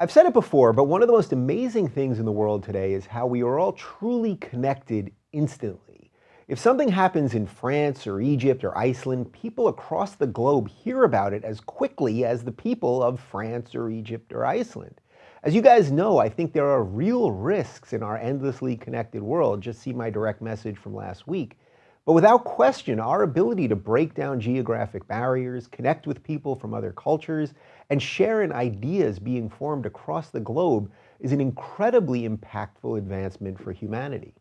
I've said it before, but one of the most amazing things in the world today is how we are all truly connected instantly. If something happens in France or Egypt or Iceland, people across the globe hear about it as quickly as the people of France or Egypt or Iceland. As you guys know, I think there are real risks in our endlessly connected world. Just see my direct message from last week. But without question, our ability to break down geographic barriers, connect with people from other cultures, and share in ideas being formed across the globe is an incredibly impactful advancement for humanity.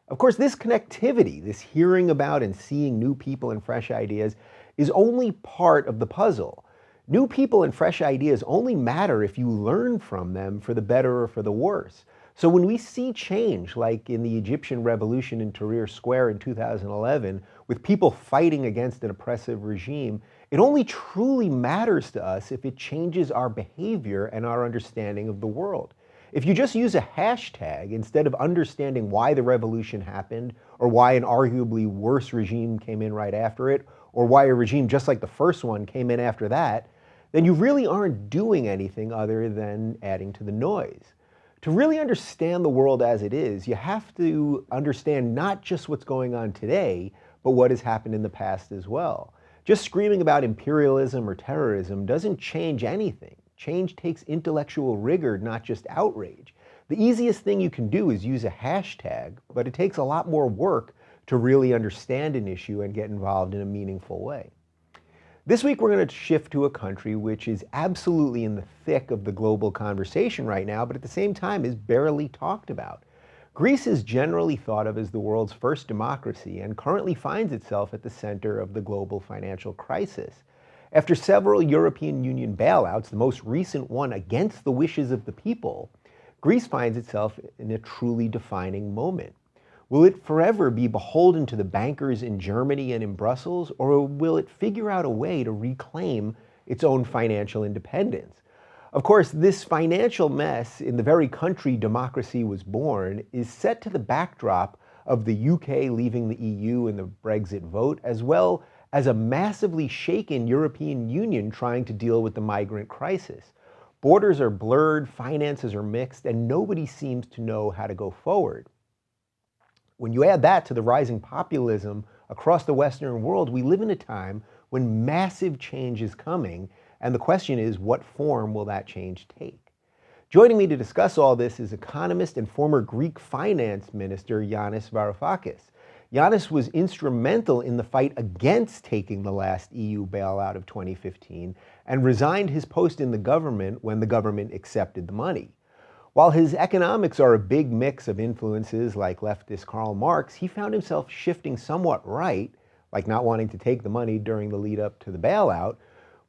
Of course, this connectivity, this hearing about and seeing new people and fresh ideas, is only part of the puzzle. New people and fresh ideas only matter if you learn from them for the better or for the worse. So when we see change, like in the Egyptian revolution in Tahrir Square in 2011, with people fighting against an oppressive regime, it only truly matters to us if it changes our behavior and our understanding of the world. If you just use a hashtag instead of understanding why the revolution happened, or why an arguably worse regime came in right after it, or why a regime just like the first one came in after that, then you really aren't doing anything other than adding to the noise. To really understand the world as it is, you have to understand not just what's going on today, but what has happened in the past as well. Just screaming about imperialism or terrorism doesn't change anything. Change takes intellectual rigor, not just outrage. The easiest thing you can do is use a hashtag, but it takes a lot more work to really understand an issue and get involved in a meaningful way. This week we're going to shift to a country which is absolutely in the thick of the global conversation right now, but at the same time is barely talked about. Greece is generally thought of as the world's first democracy and currently finds itself at the center of the global financial crisis. After several European Union bailouts, the most recent one against the wishes of the people, Greece finds itself in a truly defining moment. Will it forever be beholden to the bankers in Germany and in Brussels, or will it figure out a way to reclaim its own financial independence? Of course, this financial mess in the very country democracy was born is set to the backdrop of the UK leaving the EU in the Brexit vote, as well as a massively shaken European Union trying to deal with the migrant crisis. Borders are blurred, finances are mixed, and nobody seems to know how to go forward. When you add that to the rising populism across the Western world, we live in a time when massive change is coming, and the question is, what form will that change take? Joining me to discuss all this is economist and former Greek finance minister Yanis Varoufakis. Yanis was instrumental in the fight against taking the last EU bailout of 2015 and resigned his post in the government when the government accepted the money. While his economics are a big mix of influences like leftist Karl Marx, he found himself shifting somewhat right, like not wanting to take the money during the lead up to the bailout,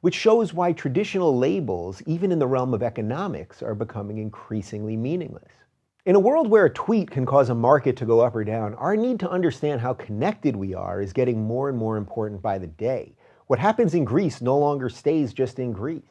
which shows why traditional labels, even in the realm of economics, are becoming increasingly meaningless. In a world where a tweet can cause a market to go up or down, our need to understand how connected we are is getting more and more important by the day. What happens in Greece no longer stays just in Greece.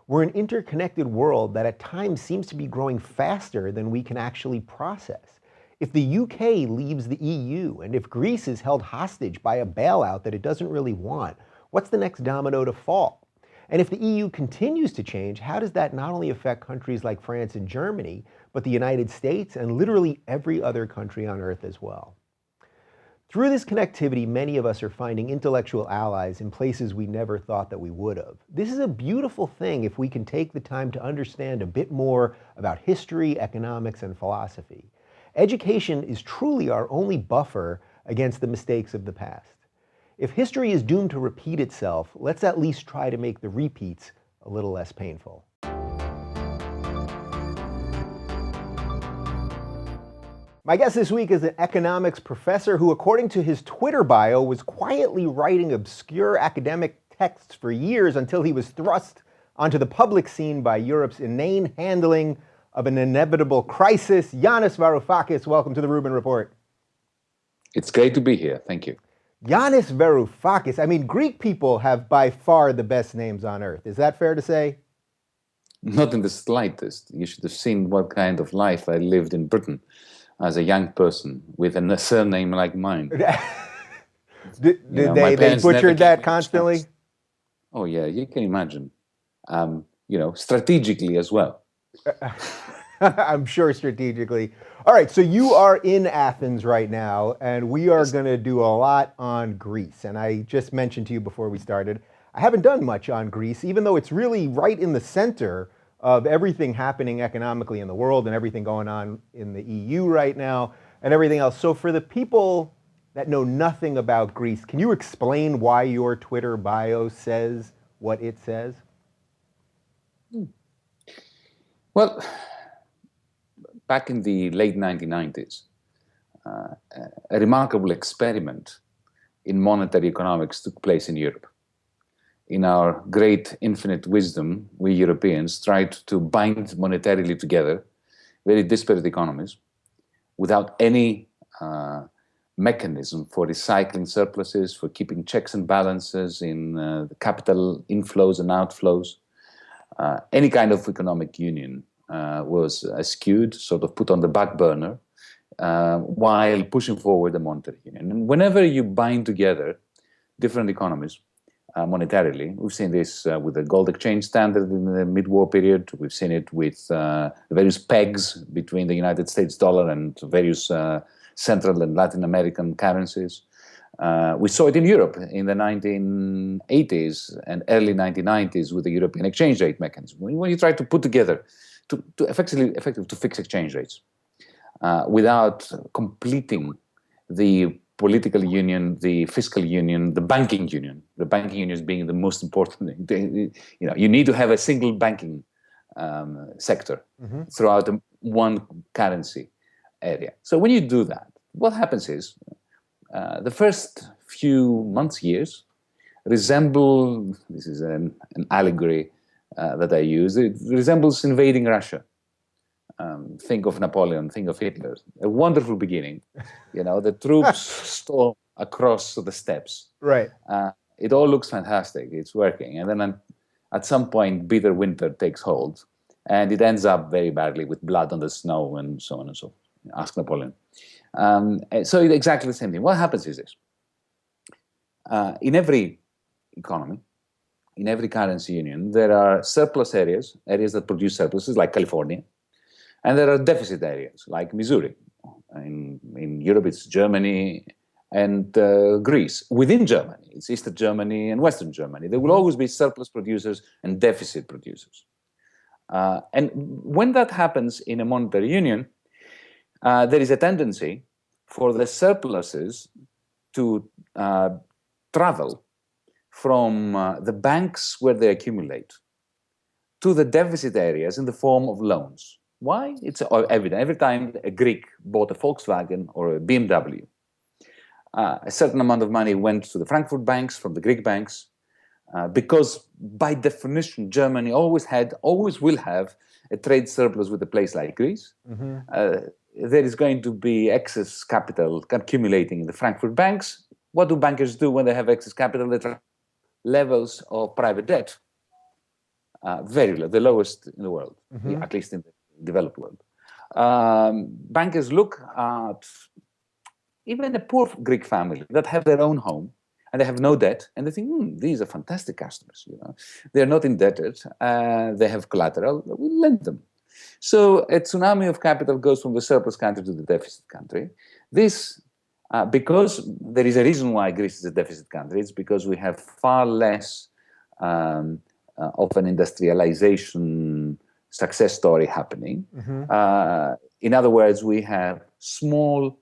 We're an interconnected world that at times seems to be growing faster than we can actually process. If the UK leaves the EU, and if Greece is held hostage by a bailout that it doesn't really want, what's the next domino to fall? And if the EU continues to change, how does that not only affect countries like France and Germany, but the United States and literally every other country on Earth as well? Through this connectivity, many of us are finding intellectual allies in places we never thought that we would have. This is a beautiful thing if we can take the time to understand a bit more about history, economics, and philosophy. Education is truly our only buffer against the mistakes of the past. If history is doomed to repeat itself, let's at least try to make the repeats a little less painful. My guest this week is an economics professor who, according to his Twitter bio, was quietly writing obscure academic texts for years until he was thrust onto the public scene by Europe's inane handling of an inevitable crisis. Yanis Varoufakis, welcome to the Rubin Report. It's great to be here. Thank you. Yanis Varoufakis. I mean, Greek people have by far the best names on earth. Is that fair to say? Not in the slightest. You should have seen what kind of life I lived in Britain as a young person with a surname like mine. Did they butchered that constantly? Oh yeah, you can imagine. Strategically as well. I'm sure strategically. All right, so you are in Athens right now, and we are Yes. going to do a lot on Greece. And I just mentioned to you before we started, I haven't done much on Greece, even though it's really right in the center of everything happening economically in the world and everything going on in the EU right now and everything else. So, for the people that know nothing about Greece, can you explain why your Twitter bio says what it says? Well, back in the late 1990s, uh, a remarkable experiment in monetary economics took place in Europe. In our great infinite wisdom, we Europeans tried to bind monetarily together very disparate economies without any mechanism for recycling surpluses, for keeping checks and balances in the capital inflows and outflows. Any kind of economic union was eschewed, sort of put on the back burner, while pushing forward the monetary union. And whenever you bind together different economies monetarily, we've seen this with the gold exchange standard in the mid-war period. We've seen it with the various pegs between the United States dollar and various Central and Latin American currencies. We saw it in Europe in the 1980s and early 1990s with the European exchange rate mechanism. When you try to put together, to effectively to fix exchange rates without completing the political union, the fiscal union, the banking union. The banking union being the most important thing. You need to have a single banking sector throughout one currency area. So when you do that, what happens is the first few months, years, resemble, this is an allegory that I use, it resembles invading Russia. Think of Napoleon, think of Hitler. A wonderful beginning. The troops storm across the steppes. Right. It all looks fantastic. It's working. And then at some point, bitter winter takes hold. And it ends up very badly with blood on the snow and so on and so forth. Ask Napoleon. So it's exactly the same thing. What happens is this. In every economy, in every currency union, there are surplus areas that produce surpluses, like California. And there are deficit areas, like Missouri. In Europe, it's Germany and Greece. Within Germany, it's Eastern Germany and Western Germany. There will always be surplus producers and deficit producers. And when that happens in a monetary union, there is a tendency for the surpluses to travel from the banks where they accumulate to the deficit areas in the form of loans. Why? It's evident. Every time a Greek bought a Volkswagen or a BMW, a certain amount of money went to the Frankfurt banks from the Greek banks, because by definition, Germany always will have a trade surplus with a place like Greece. There is going to be excess capital accumulating in the Frankfurt banks. What do bankers do when they have excess capital? They try levels of private debt, very low, the lowest in the world, at least in the developed world. Bankers look at even a poor Greek family that have their own home and they have no debt, and they think, these are fantastic customers. They're not indebted, they have collateral, we'll lend them. So a tsunami of capital goes from the surplus country to the deficit country. This, because there is a reason why Greece is a deficit country, it's because we have far less of an industrialization success story happening. In other words, we have small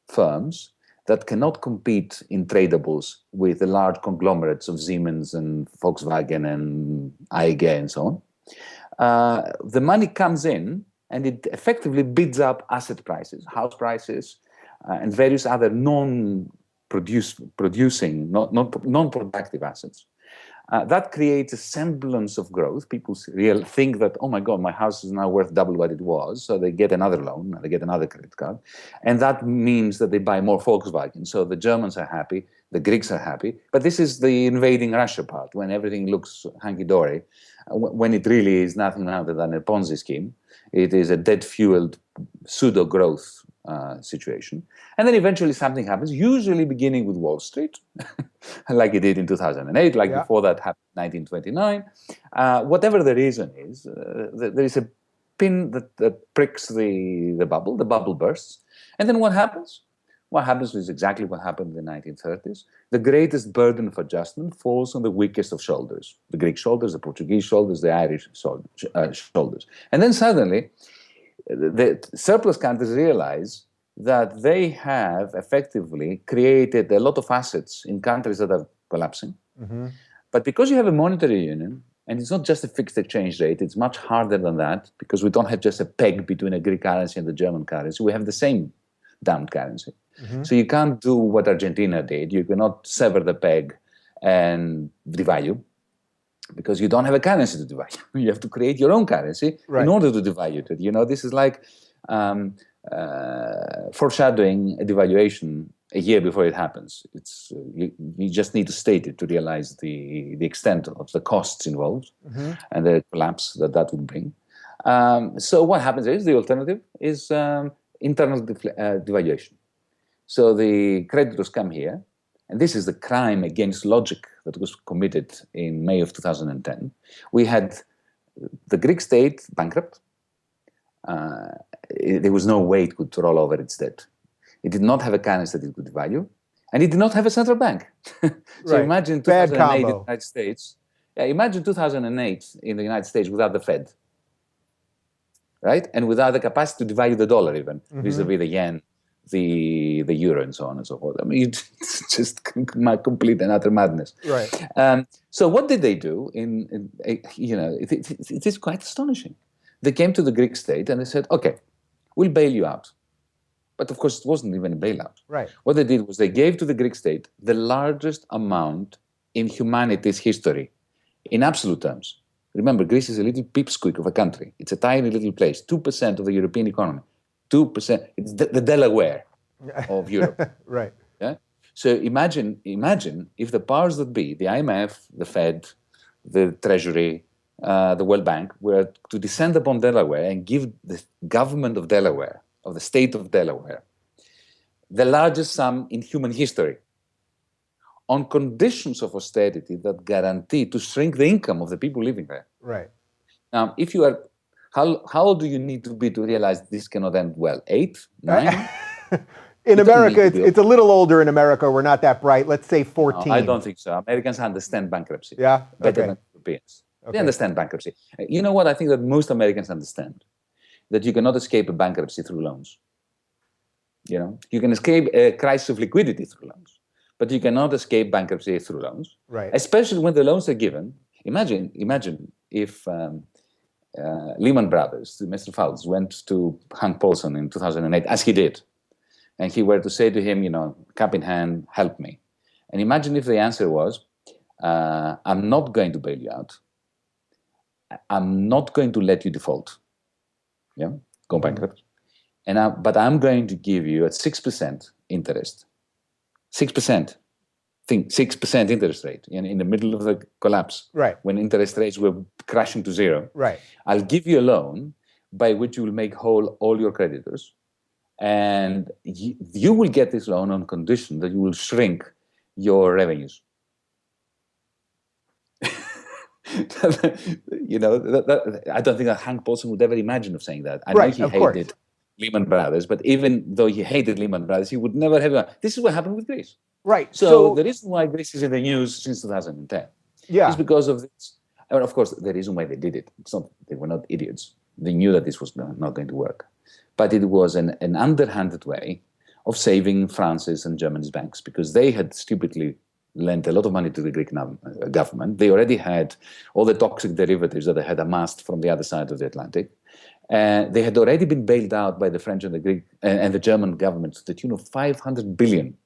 firms that cannot compete in tradables with the large conglomerates of Siemens and Volkswagen and AEG and so on. The money comes in and it effectively bids up asset prices, house prices, and various other non-producing, non-productive assets. That creates a semblance of growth. People think that, oh my God, my house is now worth double what it was. So they get another loan, they get another credit card. And that means that they buy more Volkswagen. So the Germans are happy, the Greeks are happy. But this is the invading Russia part, when everything looks hunky-dory, when it really is nothing other than a Ponzi scheme. It is a debt-fueled pseudo-growth situation. And then eventually something happens, usually beginning with Wall Street, like it did in 2008, like before that happened in 1929. Whatever the reason is, there is a pin that pricks the bubble bursts. And then what happens? What happens is exactly what happened in the 1930s. The greatest burden of adjustment falls on the weakest of shoulders, the Greek shoulders, the Portuguese shoulders, the Irish shoulders. And then suddenly, the surplus countries realize that they have effectively created a lot of assets in countries that are collapsing. Mm-hmm. But because you have a monetary union, and it's not just a fixed exchange rate, it's much harder than that, because we don't have just a peg between a Greek currency and the German currency. We have the same damned currency. Mm-hmm. So you can't do what Argentina did. You cannot sever the peg and devalue, because you don't have a currency to devalue. You have to create your own currency in order to devalue it. You know, this is like foreshadowing a devaluation a year before it happens. It's you just need to state it to realize the extent of the costs involved and the collapse that would bring. So what happens is the alternative is internal devaluation. So the creditors come here, and this is the crime against logic that was committed in May of 2010. We had the Greek state bankrupt. There was no way it could roll over its debt. It did not have a currency that it could devalue, and it did not have a central bank. So imagine 2008 in the United States. Yeah, imagine 2008 in the United States without the Fed, right? And without the capacity to devalue the dollar even, vis-a-vis the yen, the euro, and so on and so forth. I mean, it's just complete and utter madness. Right. So what did they do? It is quite astonishing. They came to the Greek state and they said, okay, we'll bail you out. But of course, it wasn't even a bailout. Right. What they did was they gave to the Greek state the largest amount in humanity's history, in absolute terms. Remember, Greece is a little pipsqueak of a country. It's a tiny little place, 2% of the European economy. 2%, it's the Delaware of Europe. Right. Yeah? So imagine if the powers that be, the IMF, the Fed, the Treasury, the World Bank, were to descend upon Delaware and give the government of Delaware, of the state of Delaware, the largest sum in human history, on conditions of austerity that guarantee to shrink the income of the people living there. Right. Now, if you are, how old do you need to be to realize this cannot end well? 8, 9? In America, it's a little older in America. We're not that bright. Let's say 14. No, I don't think so. Americans understand bankruptcy Okay. better than Europeans. Okay. They understand bankruptcy. You know what? I think that most Americans understand that you cannot escape a bankruptcy through loans. You know, you can escape a crisis of liquidity through loans, but you cannot escape bankruptcy through loans. Right. Especially when the loans are given. Imagine if Lehman Brothers, Mr. Fouts, went to Hank Paulson in 2008, as he did, and he were to say to him, you know, cap in hand, help me. And imagine if the answer was, I'm not going to bail you out. I'm not going to let you default. Yeah, go bankrupt. But I'm going to give you at 6% interest. 6%. Think 6% interest rate in the middle of the collapse. Right. When interest rates were crashing to zero. Right. I'll give you a loan by which you will make whole all your creditors. And you will get this loan on condition that you will shrink your revenues. You know, I don't think that Hank Paulson would ever imagine of saying that. I know he hated Lehman Brothers, but even though he hated Lehman Brothers, he would never have. This is what happened with Greece. Right. So the reason why Greece is in the news since 2010 is because of this. And of course, the reason why they did it, it's not, they were not idiots. They knew that this was not going to work. But it was an underhanded way of saving France's and Germany's banks, because they had stupidly lent a lot of money to the Greek government. They already had all the toxic derivatives that they had amassed from the other side of the Atlantic. They had already been bailed out by the French and the Greek and the German government to the tune of 500 billion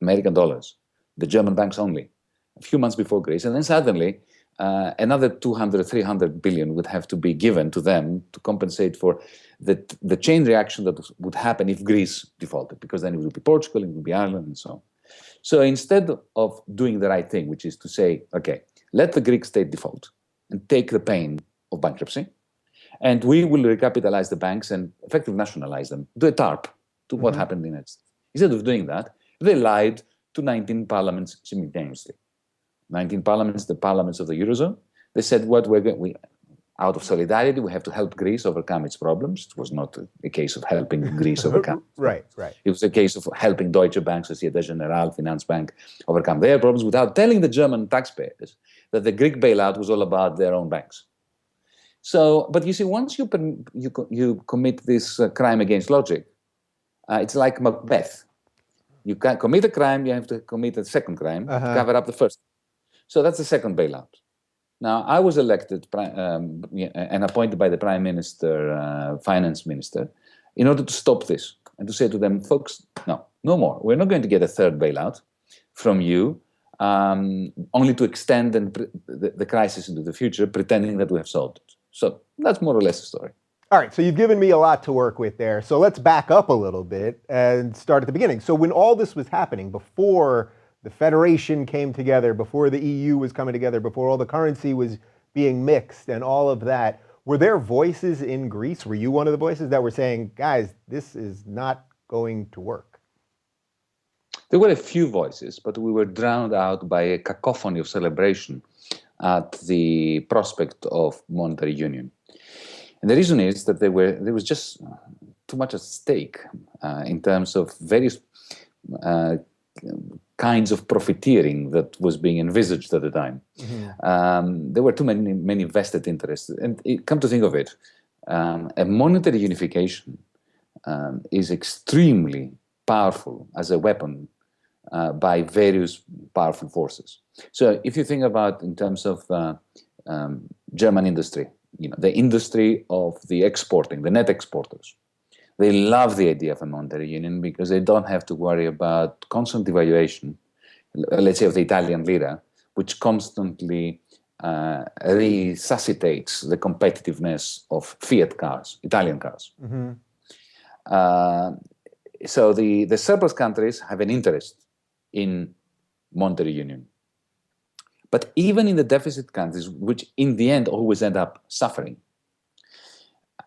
American dollars, the German banks only, a few months before Greece. And then suddenly, another 200, 300 billion would have to be given to them to compensate for the chain reaction that would happen if Greece defaulted, because then it would be Portugal, it would be Ireland, and so on. So instead of doing the right thing, which is to say, okay, let the Greek state default and take the pain of bankruptcy, and we will recapitalize the banks and effectively nationalize them, do a TARP to what happened in the United States. Instead of doing that, they lied to 19 parliaments simultaneously. 19 parliaments, the parliaments of the Eurozone. They said, out of solidarity, we have to help Greece overcome its problems. It was not a case of helping Greece overcome. Right, right. It was a case of helping Deutsche Bank, Societe Generale, Finanzbank overcome their problems without telling the German taxpayers that the Greek bailout was all about their own banks. So, but you see, once you commit this crime against logic, it's like Macbeth. You can't commit a crime, you have to commit a second crime to cover up the first. So that's the second bailout. Now, I was elected and appointed by the Prime Minister, Finance Minister, in order to stop this and to say to them, folks, no more. We're not going to get a third bailout from you, only to extend the crisis into the future, pretending that we have solved it. So that's more or less the story. All right, so you've given me a lot to work with there. So let's back up a little bit and start at the beginning. So when all this was happening, before the Federation came together, before the EU was coming together, before all the currency was being mixed and all of that, were there voices in Greece? Were you one of the voices that were saying, guys, this is not going to work? There were a few voices, but we were drowned out by a cacophony of celebration at the prospect of monetary union. And the reason is that there was just too much at stake in terms of various kinds of profiteering that was being envisaged at the time. There were too many vested interests. And come to think of it, a monetary unification is extremely powerful as a weapon by various powerful forces. So if you think about in terms of German industry, the industry of the exporting, the net exporters, they love the idea of a monetary union because they don't have to worry about constant devaluation, let's say of the Italian lira, which constantly resuscitates the competitiveness of fiat cars, Italian cars. So the surplus countries have an interest in monetary union. But even in the deficit countries, which in the end always end up suffering,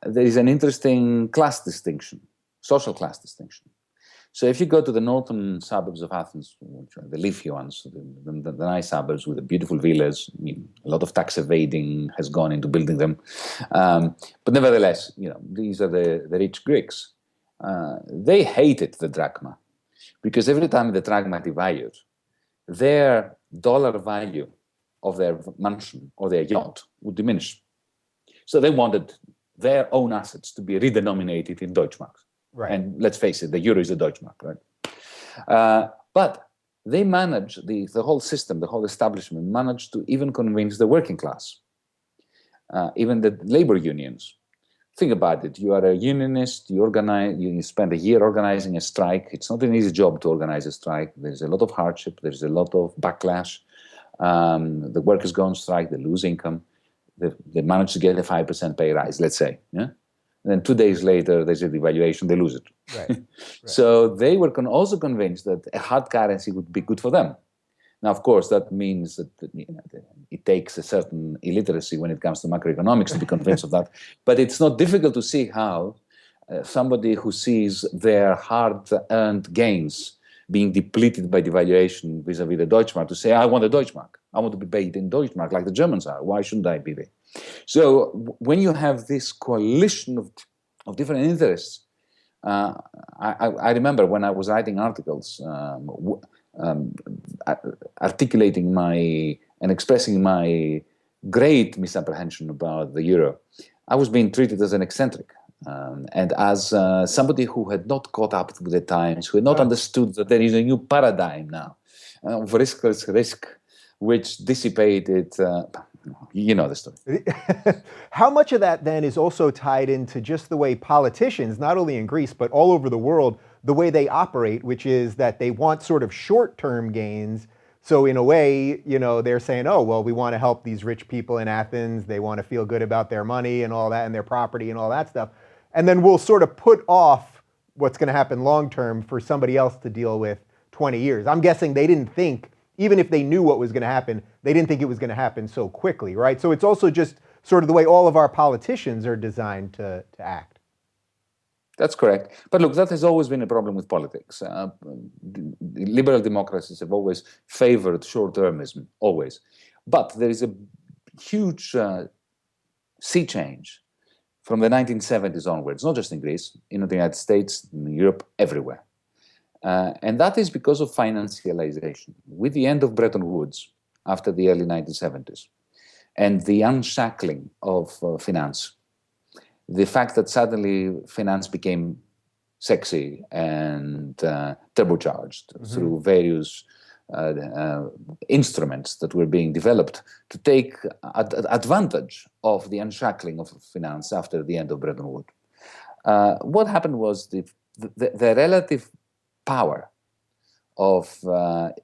there is an interesting class distinction, social class distinction. So if you go to the northern suburbs of Athens, which are the leafy ones, the nice suburbs with the beautiful villas, a lot of tax evading has gone into building them. But nevertheless, these are the rich Greeks. They hated the drachma because every time the drachma devalued, their dollar value of their mansion or their yacht would diminish. So they wanted their own assets to be redenominated in Deutschmarks. Right. And let's face it, the euro is a Deutschmark, right? But they managed, the whole system, the whole establishment managed to even convince the working class, even the labor unions. Think about it. You are a unionist, you spend a year organizing a strike. It's not an easy job to organize a strike. There's a lot of hardship. There's a lot of backlash. The workers go on strike, they lose income. They manage to get a 5% pay rise, let's say. Yeah? And then 2 days later, there's a devaluation, they lose it. Right. So they were also convinced that a hard currency would be good for them. Now, of course, that means that it takes a certain illiteracy when it comes to macroeconomics to be convinced of that. But it's not difficult to see how somebody who sees their hard-earned gains being depleted by devaluation vis-a-vis the Deutschmark to say, I want a Deutschmark. I want to be paid in Deutschmark like the Germans are. Why shouldn't I be there? So when you have this coalition of different interests, I remember when I was writing articles, articulating and expressing my great misapprehension about the euro, I was being treated as an eccentric. And as somebody who had not caught up with the times, who had not understood that there is a new paradigm now of riskless risk, which dissipated, the story. How much of that then is also tied into just the way politicians, not only in Greece, but all over the world, the way they operate, which is that they want sort of short-term gains. So in a way, they're saying, oh, well, we want to help these rich people in Athens. They want to feel good about their money and all that and their property and all that stuff. And then we'll sort of put off what's going to happen long-term for somebody else to deal with 20 years. I'm guessing they didn't think, even if they knew what was going to happen, they didn't think it was going to happen so quickly, right? So it's also just sort of the way all of our politicians are designed to act. That's correct. But look, that has always been a problem with politics. Liberal democracies have always favored short-termism, always. But there is a huge sea change from the 1970s onwards, not just in Greece, in the United States, in Europe, everywhere. And that is because of financialization. With the end of Bretton Woods, after the early 1970s, and the unshackling of finance, the fact that suddenly finance became sexy and turbocharged through various instruments that were being developed to take advantage of the unshackling of finance after the end of Bretton Woods. What happened was the relative power of the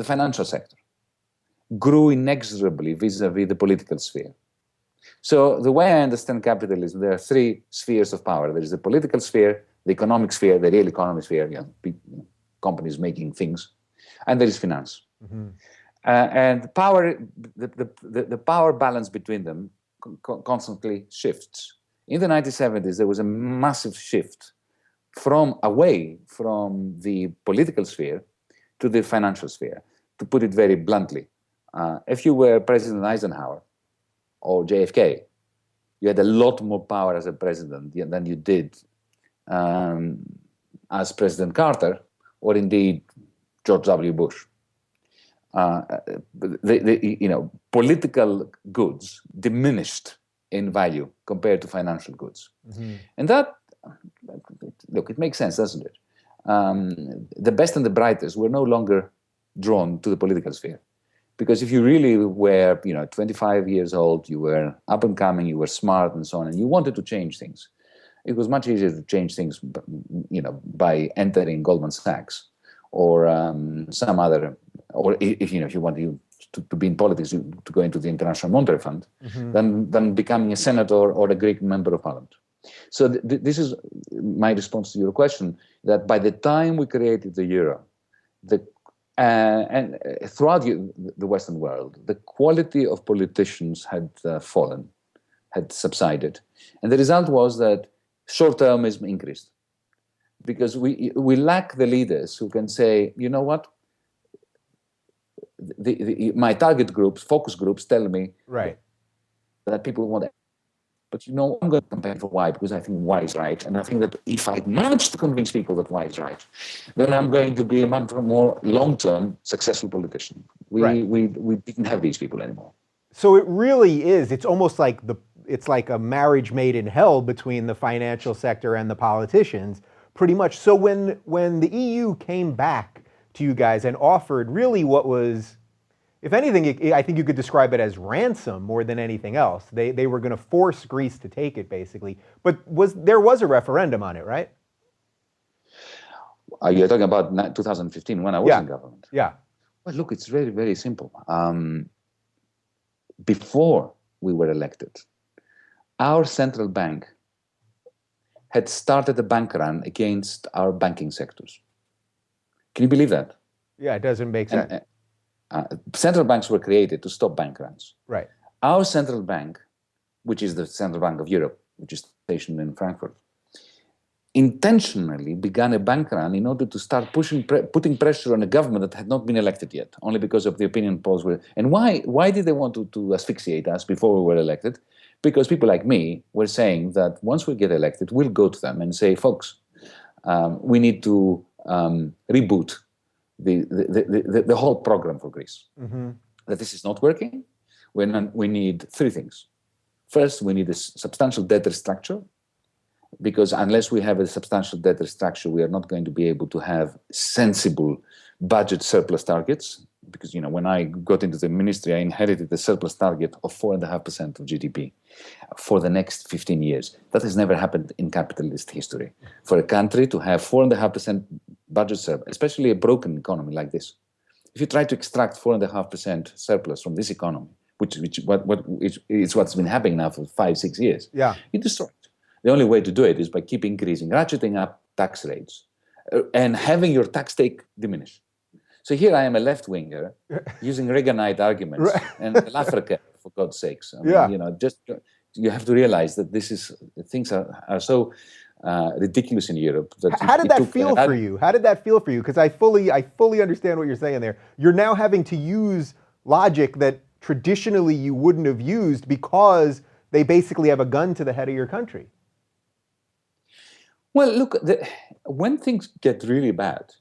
financial sector grew inexorably vis-a-vis the political sphere. So the way I understand capitalism, there are three spheres of power. There is the political sphere, the economic sphere, the real economic sphere, companies making things, and there is finance. And power, the power balance between them constantly shifts. In the 1970s, there was a massive shift away from the political sphere to the financial sphere. To put it very bluntly, if you were President Eisenhower or JFK, you had a lot more power as a president than you did as President Carter, or indeed George W. Bush. Political goods diminished in value compared to financial goods. And that, look, it makes sense, doesn't it? The best and the brightest were no longer drawn to the political sphere. Because if you really were, 25 years old, you were up and coming, you were smart and so on, and you wanted to change things, it was much easier to change things, by entering Goldman Sachs or some other, or if you want to be in politics, to go into the International Monetary Fund, than becoming a senator or a Greek member of parliament. So this is my response to your question, that by the time we created the euro, and throughout the Western world, the quality of politicians had fallen, had subsided. And the result was that short-termism increased. Because we lack the leaders who can say, you know what, my target groups, focus groups tell me that people want it. But I'm going to campaign for Y because I think Y is right. And I think that if I manage to convince people that Y is right, then I'm going to be a much more long-term successful politician. We didn't have these people anymore. So it really is, it's almost like it's like a marriage made in hell between the financial sector and the politicians, pretty much. So when the EU came back to you guys and offered really what was, if anything, I think you could describe it as ransom more than anything else. They were going to force Greece to take it, basically. But there was a referendum on it, right? You're talking about 2015 when I was in government? Yeah. Well, look, it's very, very simple. Before we were elected, our central bank had started a bank run against our banking sectors. Can you believe that? Yeah, it doesn't make sense. Central banks were created to stop bank runs. Right. Our central bank, which is the Central Bank of Europe, which is stationed in Frankfurt, intentionally began a bank run in order to start putting pressure on a government that had not been elected yet, only because of the opinion polls were. And why did they want to asphyxiate us before we were elected? Because people like me were saying that once we get elected, we'll go to them and say, folks, we need to reboot the whole program for Greece. That this is not working. We need three things. First, we need a substantial debt restructure, because unless we have a substantial debt restructure, we are not going to be able to have sensible budget surplus targets. Because when I got into the ministry, I inherited the surplus target of 4.5% of GDP for the next 15 years. That has never happened in capitalist history. For a country to have 4.5% budget surplus, especially a broken economy like this, if you try to extract 4.5% surplus from this economy, which is what's been happening now for 5-6 years, you destroy it. The only way to do it is by keep increasing, ratcheting up tax rates, and having your tax take diminish. So here I am, a left-winger, using Reaganite arguments and Africa, for God's sakes. I mean, you have to realize that things are so ridiculous in Europe. How did that feel for you? How did that feel for you? Because I fully understand what you're saying there. You're now having to use logic that traditionally you wouldn't have used because they basically have a gun to the head of your country. Well, look, when things get really bad,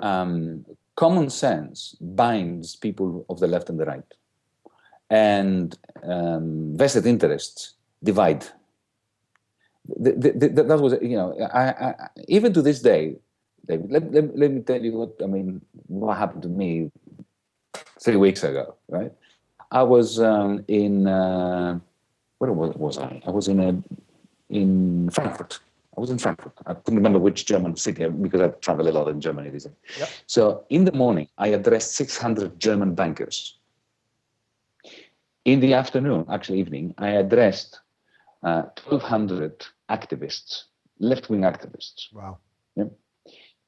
common sense binds people of the left and the right, and vested interests divide. That was, even to this day, David, let me tell you what happened to me 3 weeks ago, right? I was where was I? I was in Frankfurt. I was in Frankfurt. I couldn't remember which German city because I travel a lot in Germany these days. Yep. So in the morning, I addressed 600 German bankers. In the afternoon, actually evening, I addressed 1,200 activists, left-wing activists. Wow. Yeah.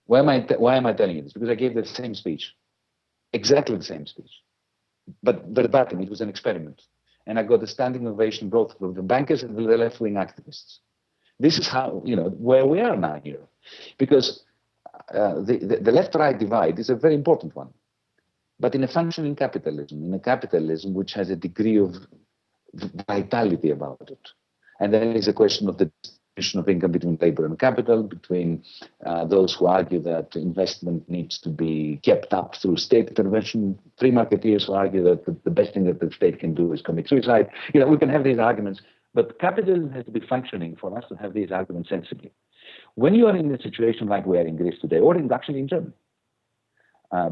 Why am I telling you this? Because I gave the same speech, exactly the same speech, but verbatim. It was an experiment, and I got a standing ovation both from the bankers and the left-wing activists. This is how where we are now here, because the left-right divide is a very important one. But in a functioning capitalism, in a capitalism which has a degree of vitality about it, and then is a question of the distribution of income between labor and capital, between those who argue that investment needs to be kept up through state intervention, free marketeers who argue that the best thing that the state can do is commit suicide. We can have these arguments, but capitalism has to be functioning for us to have these arguments sensibly. When you are in a situation like we are in Greece today, or actually in Germany,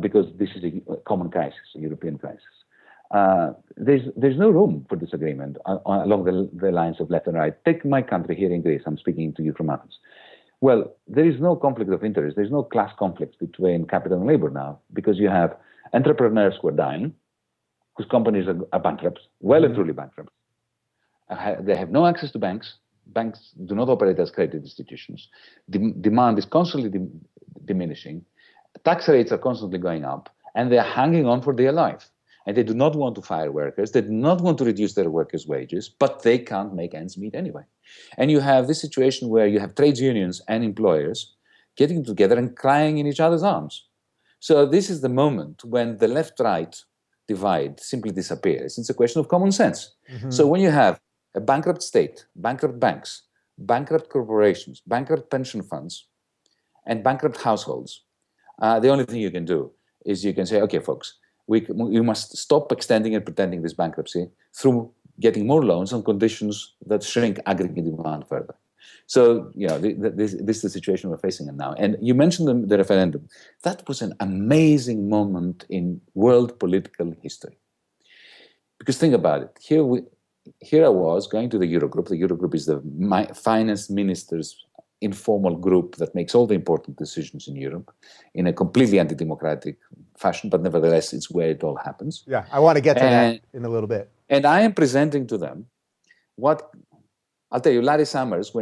because this is a common crisis, a European crisis, there's no room for disagreement along the lines of left and right. Take my country here in Greece. I'm speaking to you from Athens. Well, there is no conflict of interest. There's no class conflict between capital and labor now, because you have entrepreneurs who are dying, whose companies are bankrupt, well and truly bankrupt. They have no access to banks. Banks do not operate as credit institutions. Demand is constantly diminishing. Tax rates are constantly going up, and they're hanging on for dear life. And they do not want to fire workers. They do not want to reduce their workers' wages, but they can't make ends meet anyway. And you have this situation where you have trades unions and employers getting together and crying in each other's arms. So this is the moment when the left-right divide simply disappears. It's a question of common sense. Mm-hmm. So when you have a bankrupt state, bankrupt banks, bankrupt corporations, bankrupt pension funds, and bankrupt households, the only thing you can do is you can say, okay, folks, we must stop extending and pretending this bankruptcy through getting more loans on conditions that shrink aggregate demand further. So, this is the situation we're facing now. And you mentioned the referendum. That was an amazing moment in world political history. Because think about it. Here I was going to the Eurogroup. The Eurogroup is the finance ministers' informal group that makes all the important decisions in Europe in a completely anti-democratic fashion, but nevertheless, it's where it all happens. Yeah, I want to get to that in a little bit. And I am presenting to them what, I'll tell you, Larry Summers,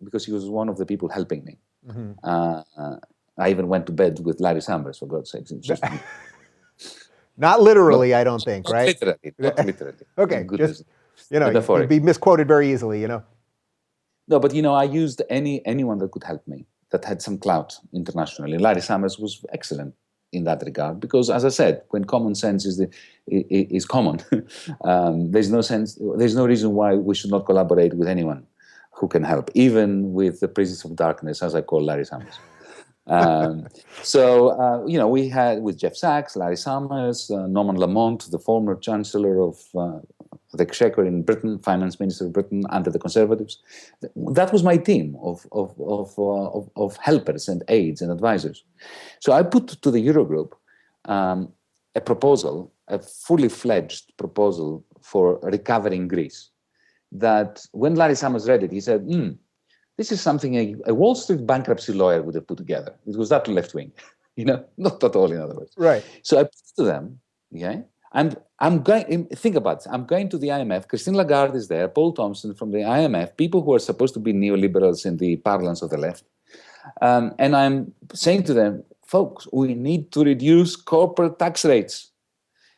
because he was one of the people helping me. Mm-hmm. I even went to bed with Larry Summers, for God's sake. Not literally, I don't think, right? Not literally. Okay, just, you'd be misquoted very easily, No, but I used anyone that could help me, that had some clout internationally. Larry Summers was excellent in that regard, because, as I said, when common sense is common, there's no reason why we should not collaborate with anyone who can help, even with the princes of darkness, as I call Larry Summers. We had with Jeff Sachs, Larry Summers, Norman Lamont, the former Chancellor of the Exchequer in Britain, Finance Minister of Britain under the Conservatives. That was my team of helpers and aides and advisors. So I put to the Eurogroup a proposal, a fully fledged proposal for recovering Greece. That when Larry Summers read it, he said, this is something a Wall Street bankruptcy lawyer would have put together. It was that left wing, not at all, in other words. Right. So I put to them, okay, I'm going, think about this, I'm going to the IMF, Christine Lagarde is there, Paul Thompson from the IMF, people who are supposed to be neoliberals in the parlance of the left. And I'm saying to them, folks, we need to reduce corporate tax rates.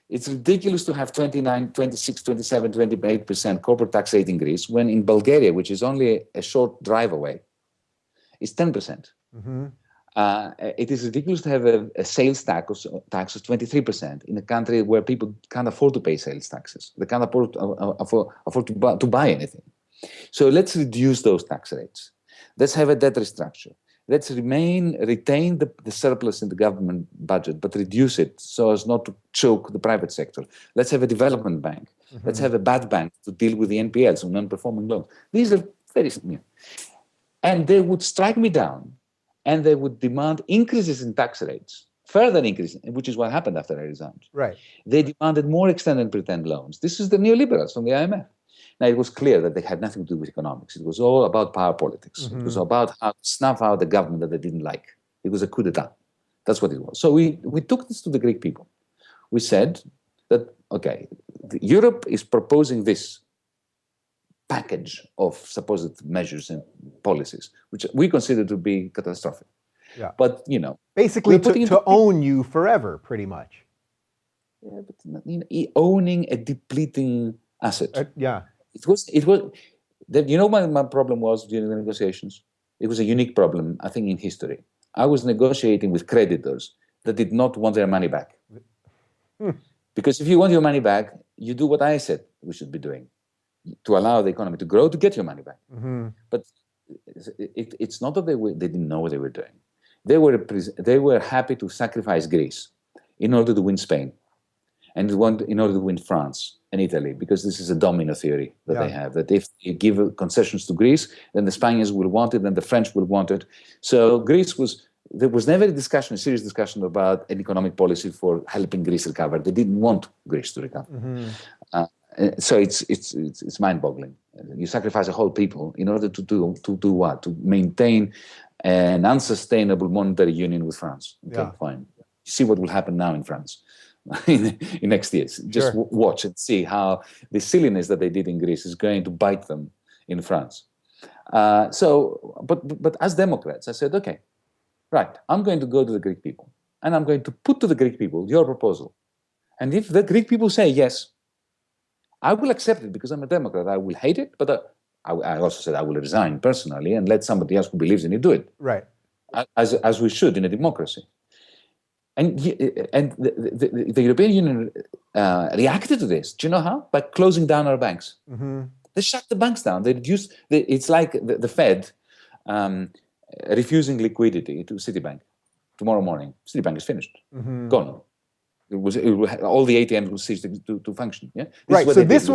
It's ridiculous to have 29, 26, 27, 28% corporate tax rate in Greece, when in Bulgaria, which is only a short drive away, it's 10%. Mm-hmm. It is ridiculous to have a sales tax of 23% in a country where people can't afford to pay sales taxes. They can't afford to buy anything. So let's reduce those tax rates. Let's have a debt restructure. Let's retain the surplus in the government budget, but reduce it so as not to choke the private sector. Let's have a development bank. Mm-hmm. Let's have a bad bank to deal with the NPLs, or non-performing loans. These are very simple. And they would strike me down, and they would demand increases in tax rates, further increases, which is what happened after I resigned. Right. They demanded more extend and pretend loans. This is the neoliberals from the IMF. Now, it was clear that they had nothing to do with economics. It was all about power politics. Mm-hmm. It was about how to snuff out the government that they didn't like. It was a coup d'etat. That's what it was. So we took this to the Greek people. We said that, okay, Europe is proposing this package of supposed measures and policies, which we consider to be catastrophic. Yeah. But, basically to own you forever, pretty much. Yeah, but owning a depleting asset. Yeah. It was. My problem was during the negotiations. It was a unique problem, I think, in history. I was negotiating with creditors that did not want their money back. Because if you want your money back, you do what I said we should be doing to allow the economy to grow, to get your money back. Mm-hmm. But it's not that they didn't know what they were doing. They were happy to sacrifice Greece in order to win Spain, and in order to win France and Italy, because this is a domino theory that they have, that if you give concessions to Greece, then the Spaniards will want it, then the French will want it. So there was never a serious discussion about an economic policy for helping Greece recover. They didn't want Greece to recover. Mm-hmm. So it's mind-boggling. You sacrifice a whole people in order to do what? To maintain an unsustainable monetary union with France. Okay, fine. You see what will happen now in France. In next years. Just watch and see how the silliness that they did in Greece is going to bite them in France. But as Democrats, I said, okay, right, I'm going to go to the Greek people, and I'm going to put to the Greek people your proposal. And if the Greek people say yes, I will accept it because I'm a Democrat. I will hate it, but I also said I will resign personally and let somebody else who believes in it do it. Right. As we should in a democracy. And the European Union reacted to this. Do you know how? By closing down our banks. Mm-hmm. They shut the banks down. They reduced. It's like the Fed refusing liquidity to Citibank. Tomorrow morning, Citibank is finished, gone. All the ATMs will cease to function. Yeah, right. So this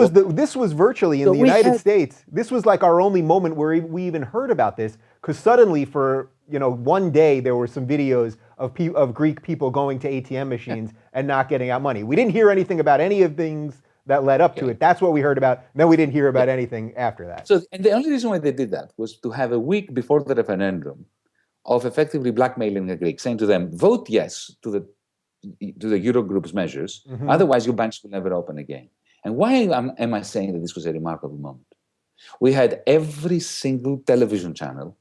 was virtually in the United States. This was like our only moment where we even heard about this, because suddenly for one day there were some videos of Greek people going to ATM machines and not getting out money. We didn't hear anything about any of things that led up to it. That's what we heard about. Then we didn't hear about anything after that. So, and the only reason why they did that was to have a week before the referendum of effectively blackmailing the Greeks, saying to them, vote yes to the Eurogroup's measures, otherwise your banks will never open again. And why am I saying that this was a remarkable moment? We had every single television channel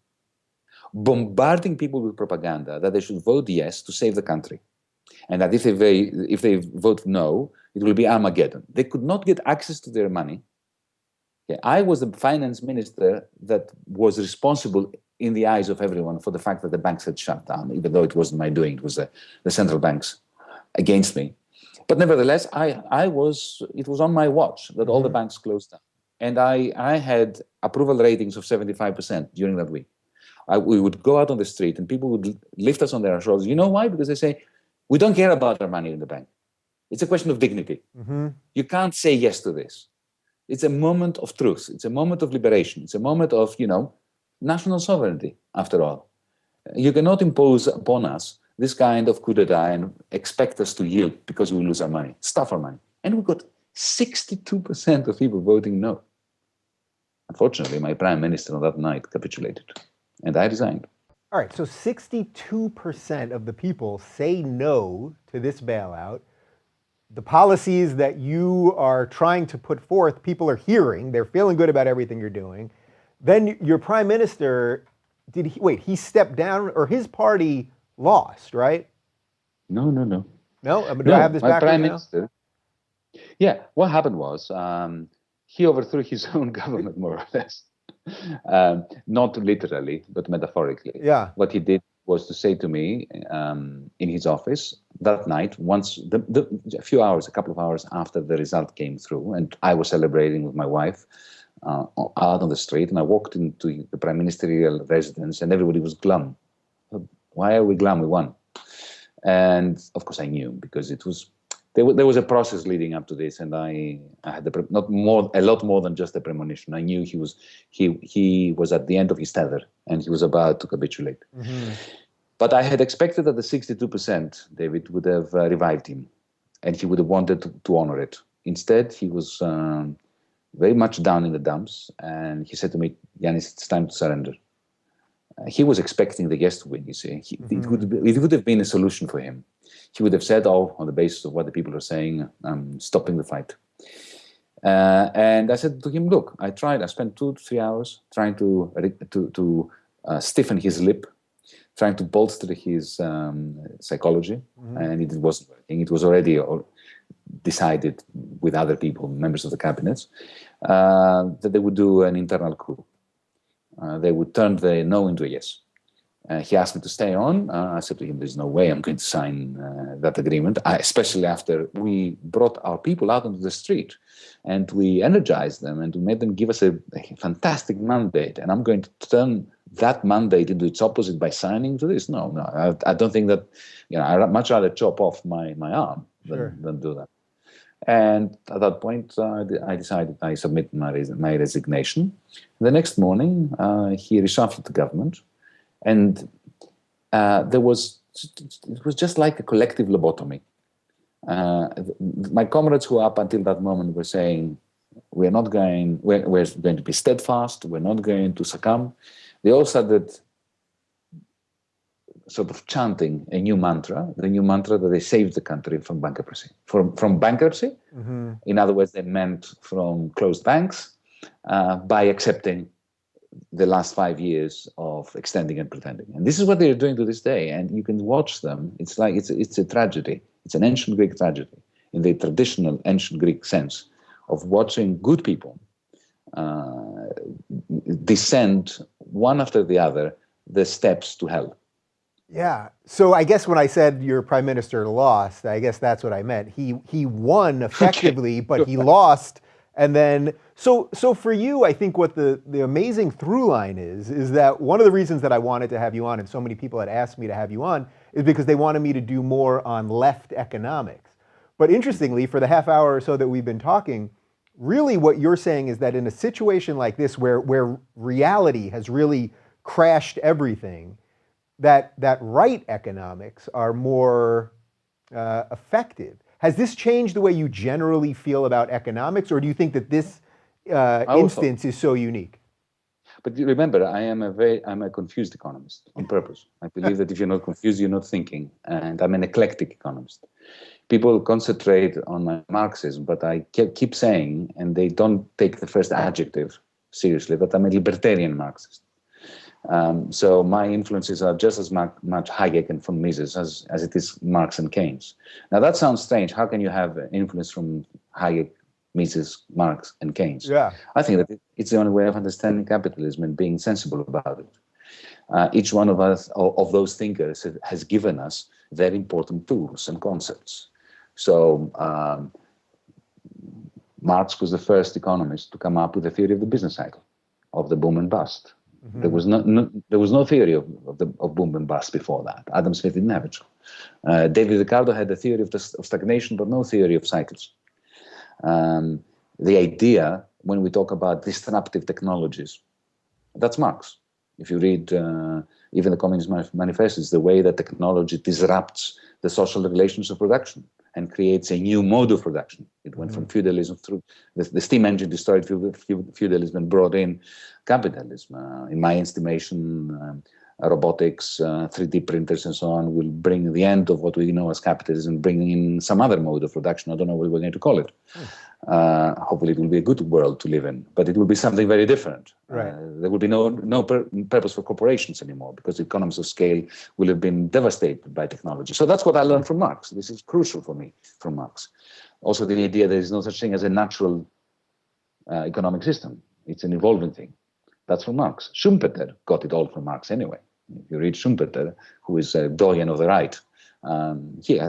bombarding people with propaganda that they should vote yes to save the country, and that if they vote no, it will be Armageddon. They could not get access to their money. Yeah, I was the finance minister that was responsible in the eyes of everyone for the fact that the banks had shut down, even though it wasn't my doing. It was the central banks against me. But nevertheless, it was on my watch that all the banks closed down. And I had approval ratings of 75% during that week. We would go out on the street and people would lift us on their shoulders. You know why? Because they say, we don't care about our money in the bank. It's a question of dignity. Mm-hmm. You can't say yes to this. It's a moment of truth. It's a moment of liberation. It's a moment of, national sovereignty, after all. You cannot impose upon us this kind of coup d'etat and expect us to yield because we lose our money, stuff our money. And we got 62% of people voting no. Unfortunately, my prime minister on that night capitulated, and I resigned. All right, so 62% of the people say no to this bailout. The policies that you are trying to put forth, people are hearing. They're feeling good about everything you're doing. Then your prime minister, he stepped down, or his party lost, right? No. No? Do I have this backwards prime now? minister. Yeah, what happened was he overthrew his own government, more or less. Not literally, but metaphorically. Yeah. What he did was to say to me in his office that night, once a few hours, a couple of hours after the result came through, and I was celebrating with my wife out on the street, and I walked into the prime ministerial residence, and everybody was glum. Why are we glum? We won. And of course, I knew because it was there was a process leading up to this, and I had a lot more than just a premonition. I knew he was at the end of his tether, and he was about to capitulate. Mm-hmm. But I had expected that the 62%, David, would have revived him, and he would have wanted to honor it. Instead, he was very much down in the dumps, and he said to me, "Yanis, it's time to surrender." He was expecting the yes to win, you see. It would have been a solution for him. He would have said, on the basis of what the people are saying, I'm stopping the fight. And I said to him, look, I spent 2 to 3 hours trying to stiffen his lip, trying to bolster his psychology, and it wasn't working. It was already decided with other people, members of the cabinets, that they would do an internal coup. They would turn the no into a yes. He asked me to stay on. I said to him, there's no way I'm going to sign that agreement, especially after we brought our people out onto the street and we energized them and we made them give us a fantastic mandate. And I'm going to turn that mandate into its opposite by signing to this. No, I don't think that, I'd much rather chop off my arm than do that. And at that point, I decided I submitted my resignation. The next morning, he reshuffled the government, and it was just like a collective lobotomy. My comrades who up until that moment were saying, we're going to be steadfast, we're not going to succumb. They all started sort of chanting the new mantra that they saved the country from bankruptcy. From bankruptcy, in other words, they meant from closed banks, by accepting the last 5 years of extending and pretending. And this is what they're doing to this day. And you can watch them. It's like it's a tragedy. It's an ancient Greek tragedy in the traditional ancient Greek sense of watching good people descend one after the other the steps to hell. Yeah. So I guess when I said your prime minister lost, I guess that's what I meant. He won effectively, but he lost. And then, so for you, I think what the amazing through line is that one of the reasons that I wanted to have you on, and so many people had asked me to have you on, is because they wanted me to do more on left economics. But interestingly, for the half hour or so that we've been talking, really what you're saying is that in a situation like this where reality has really crashed everything, that right economics are more effective. Has this changed the way you generally feel about economics, or do you think that this instance is so unique? But remember, I'm a confused economist on purpose. I believe that if you're not confused, you're not thinking. And I'm an eclectic economist. People concentrate on my Marxism, but I keep saying, and they don't take the first adjective seriously, that I'm a libertarian Marxist. So my influences are just as much Hayek and von Mises as it is Marx and Keynes. Now that sounds strange. How can you have influence from Hayek, Mises, Marx, and Keynes? Yeah. I think that it's the only way of understanding capitalism and being sensible about it. Each one of us, of those thinkers, has given us very important tools and concepts. So Marx was the first economist to come up with the theory of the business cycle, of the boom and bust. Mm-hmm. There was no theory of boom and bust before that. Adam Smith didn't have it. David Ricardo had the theory of stagnation, but no theory of cycles. The idea, when we talk about disruptive technologies, that's Marx. If you read even the Communist Manifesto, it's the way that technology disrupts the social relations of production and creates a new mode of production. It went from feudalism through the steam engine destroyed feudalism and brought in capitalism. In my estimation, robotics, 3D printers and so on will bring the end of what we know as capitalism, bring in some other mode of production. I don't know what we're going to call it. Hopefully it will be a good world to live in, but it will be something very different. Right. There will be no purpose for corporations anymore because the economies of scale will have been devastated by technology. So that's what I learned from Marx. This is crucial for me from Marx. Also the idea there is no such thing as a natural economic system. It's an evolving thing. That's from Marx. Schumpeter got it all from Marx anyway. If you read Schumpeter, who is a doyen of the right, he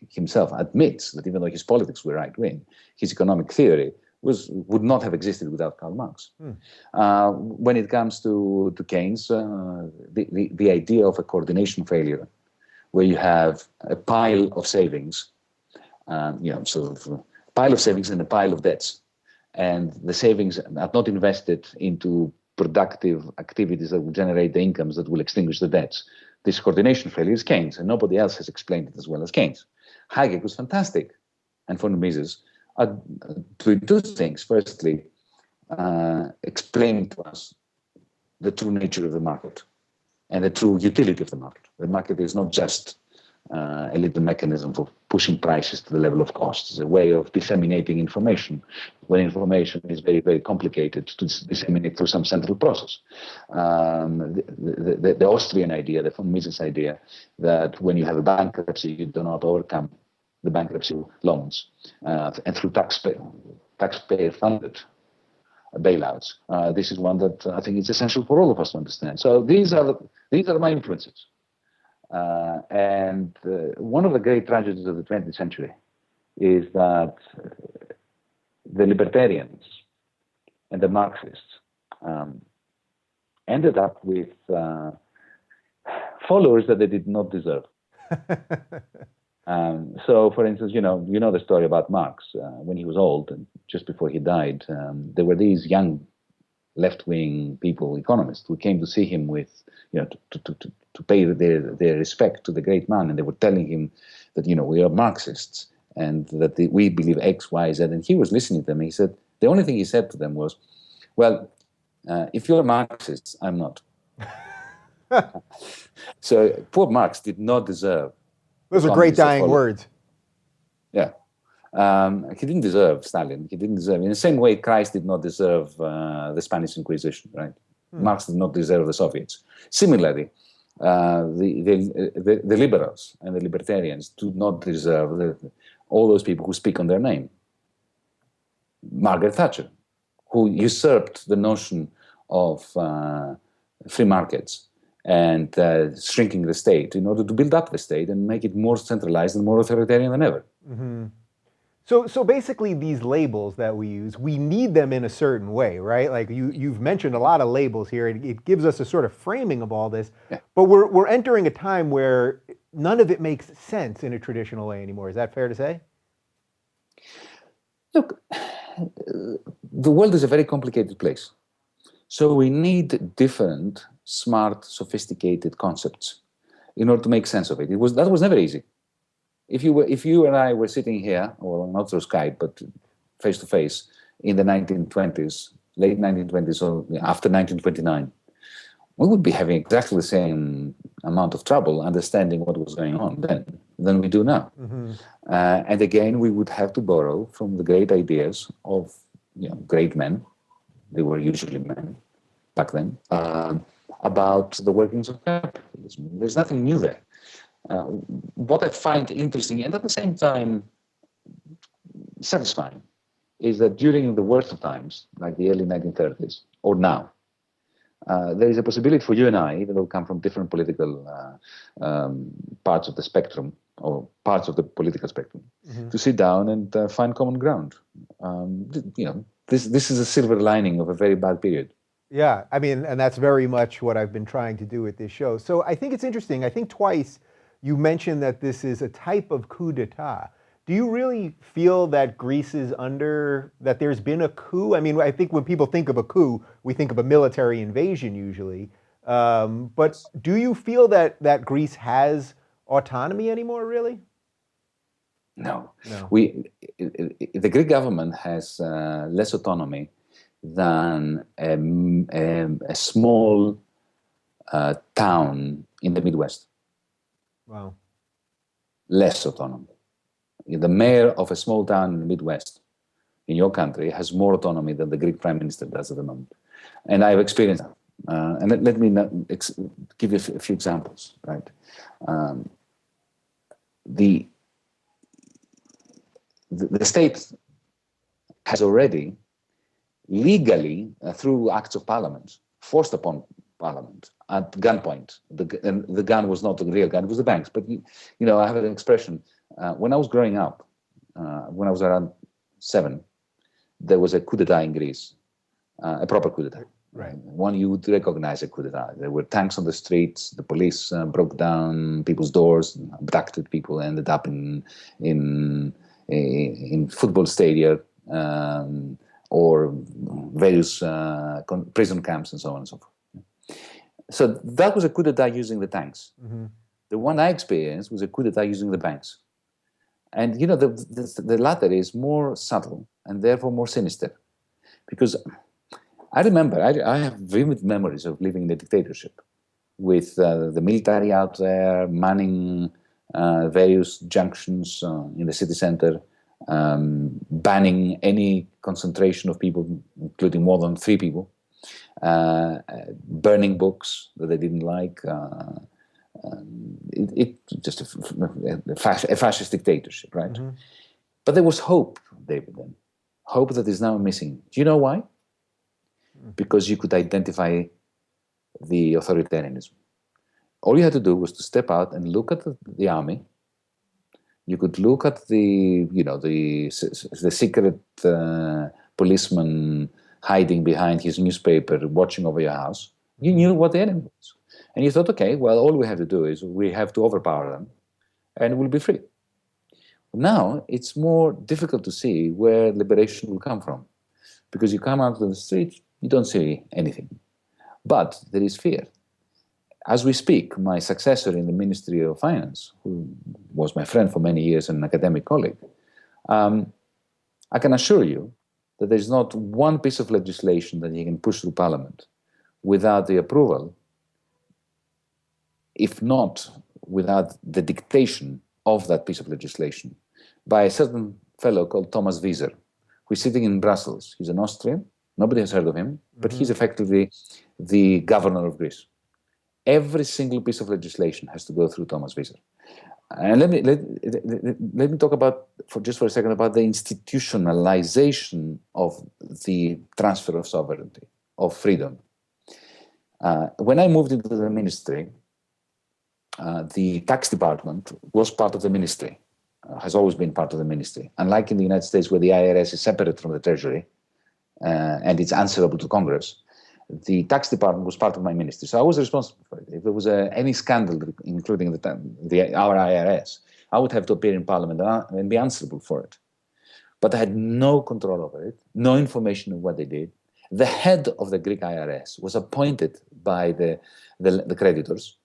himself admits that even though his politics were right-wing, his economic theory would not have existed without Karl Marx. When it comes to Keynes, the idea of a coordination failure, where you have a pile of savings, sort of a pile of savings and a pile of debts, and the savings are not invested into productive activities that will generate the incomes that will extinguish the debts. This coordination failure is Keynes, and nobody else has explained it as well as Keynes. Hayek was fantastic, and von Mises doing two things. Firstly, explaining to us the true nature of the market and the true utility of the market. The market is not just a little mechanism for pushing prices to the level of costs. It's a way of disseminating information when information is very, very complicated to disseminate through some central process. The Austrian idea, the von Mises idea, that when you have a bankruptcy, you do not overcome the bankruptcy loans and through taxpayer-funded bailouts. This is one that I think is essential for all of us to understand. So these are my influences. And one of the great tragedies of the 20th century is that the libertarians and the Marxists ended up with followers that they did not deserve. So, for instance, you know the story about Marx. When he was old, and just before he died, there were these young left-wing people, economists, who came to see him with, to pay their respect to the great man, and they were telling him that, we are Marxists and that we believe X, Y, Z. And he was listening to them. He said, the only thing he said to them was, well, if you're Marxists, I'm not. So poor Marx did not deserve. Those are great dying words. Yeah. He didn't deserve Stalin. He didn't deserve, in the same way Christ did not deserve the Spanish Inquisition, right? Marx did not deserve the Soviets. Similarly, the liberals and the libertarians do not deserve all those people who speak on their name. Margaret Thatcher, who usurped the notion of free markets and shrinking the state in order to build up the state and make it more centralized and more authoritarian than ever. Mm-hmm. So basically these labels that we use, we need them in a certain way, right? Like you've mentioned a lot of labels here. It gives us a sort of framing of all this, yeah. But we're entering a time where none of it makes sense in a traditional way anymore. Is that fair to say? Look, the world is a very complicated place. So we need different, smart, sophisticated concepts in order to make sense of it. That was never easy. If you and I were sitting here, or not through Skype, but face to face in the 1920s, late 1920s, or after 1929, we would be having exactly the same amount of trouble understanding what was going on then than we do now. Mm-hmm. And again, we would have to borrow from the great ideas of great men. They were usually men back then, about the workings of capitalism. There's nothing new there. What I find interesting and at the same time satisfying is that during the worst of times, like the early 1930s, or now, there is a possibility for you and I, even though we come from different political parts of the spectrum, or parts of the political spectrum, mm-hmm. to sit down and find common ground. This is a silver lining of a very bad period. Yeah, I mean, and that's very much what I've been trying to do with this show. So I think it's interesting. I think twice you mentioned that this is a type of coup d'etat. Do you really feel that Greece is that there's been a coup? I mean, I think when people think of a coup, we think of a military invasion usually. But do you feel that Greece has autonomy anymore, really? No. The Greek government has less autonomy than a small town in the Midwest. Wow. Less autonomy. The mayor of a small town in the Midwest, in your country, has more autonomy than the Greek prime minister does at the moment. And I've experienced that. And let me give you a few examples, right? The state has already legally, through acts of parliament, forced upon parliament at gunpoint. And the gun was not a real gun, it was the banks. But, I have an expression. When I was growing up, when I was around 7, there was a coup d'etat in Greece, a proper coup d'etat. Right. One you would recognize a coup d'etat. There were tanks on the streets. The police broke down people's doors, abducted people, ended up in football stadia or various prison camps and so on and so forth. So that was a coup d'etat using the tanks. Mm-hmm. The one I experienced was a coup d'etat using the banks. And the latter is more subtle and therefore more sinister, because I remember, I have vivid memories of living in a dictatorship with the military out there manning various junctions in the city center, banning any concentration of people, including more than 3 people, burning books that they didn't like. It just a fascist dictatorship, right? Mm-hmm. But there was hope, David, then. Hope that is now missing. Do you know why? Because you could identify the authoritarianism. All you had to do was to step out and look at the army. You could look at the secret policeman hiding behind his newspaper, watching over your house. You knew what the enemy was. And you thought, okay, well, all we have to do is we have to overpower them and we'll be free. Now, it's more difficult to see where liberation will come from, because you come out on the street, you don't see anything. But there is fear. As we speak, my successor in the Ministry of Finance, who was my friend for many years and an academic colleague, I can assure you that there's not one piece of legislation that he can push through Parliament without the approval, if not without the dictation of that piece of legislation, by a certain fellow called Thomas Wieser, who is sitting in Brussels. He's an Austrian. Nobody has heard of him, but he's effectively the governor of Greece. Every single piece of legislation has to go through Thomas Wieser. And let me talk about, for a second, about the institutionalization of the transfer of sovereignty, of freedom. When I moved into the ministry, the tax department was part of the ministry, has always been part of the ministry. Unlike in the United States, where the IRS is separate from the Treasury and it's answerable to Congress, the tax department was part of my ministry. So I was responsible for it. If there was any scandal, including our IRS, I would have to appear in Parliament and be answerable for it. But I had no control over it, no information of what they did. The head of the Greek IRS was appointed by the creditors.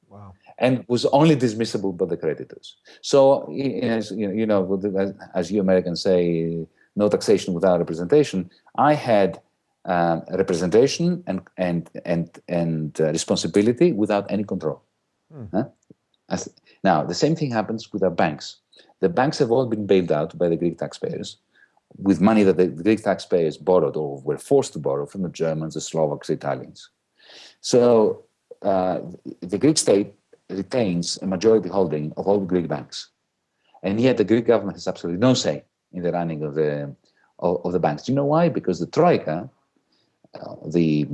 Wow. And was only dismissible by the creditors. So, as you Americans say, no taxation without representation. I had representation and responsibility without any control. Now, the same thing happens with our banks. The banks have all been bailed out by the Greek taxpayers with money that the Greek taxpayers borrowed or were forced to borrow from the Germans, the Slovaks, the Italians. So the Greek state retains a majority holding of all the Greek banks, and yet the Greek government has absolutely no say in the running of the banks. Do you know why? Because the Troika, the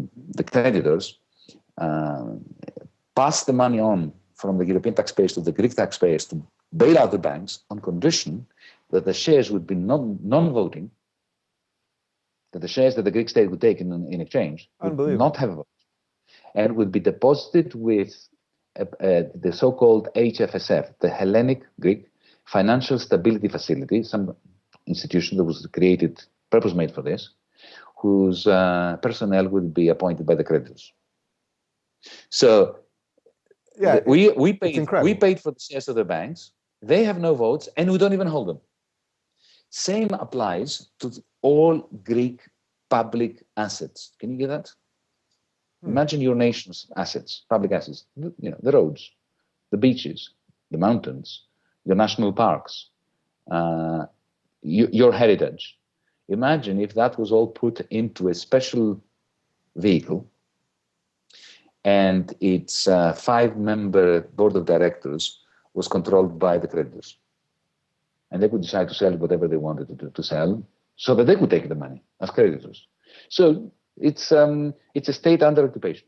creditors, passed the money on from the European taxpayers to the Greek taxpayers to bail out the banks on condition that the shares would be non-voting, that the shares that the Greek state would take in exchange would not have a vote, and would be deposited with the so-called HFSF, the Hellenic Greek Financial Stability Facility, some institution that was created, purpose-made for this, whose personnel would be appointed by the creditors. So we paid for the shares of the banks. They have no votes, and we don't even hold them. Same applies to all Greek public assets. Can you get that? Imagine your nation's assets, public assets, the roads, the beaches, the mountains, your national parks, your heritage. Imagine if that was all put into a special vehicle and its 5-member board of directors was controlled by the creditors. And they could decide to sell whatever they wanted to sell so that they could take the money as creditors. So it's a state under occupation.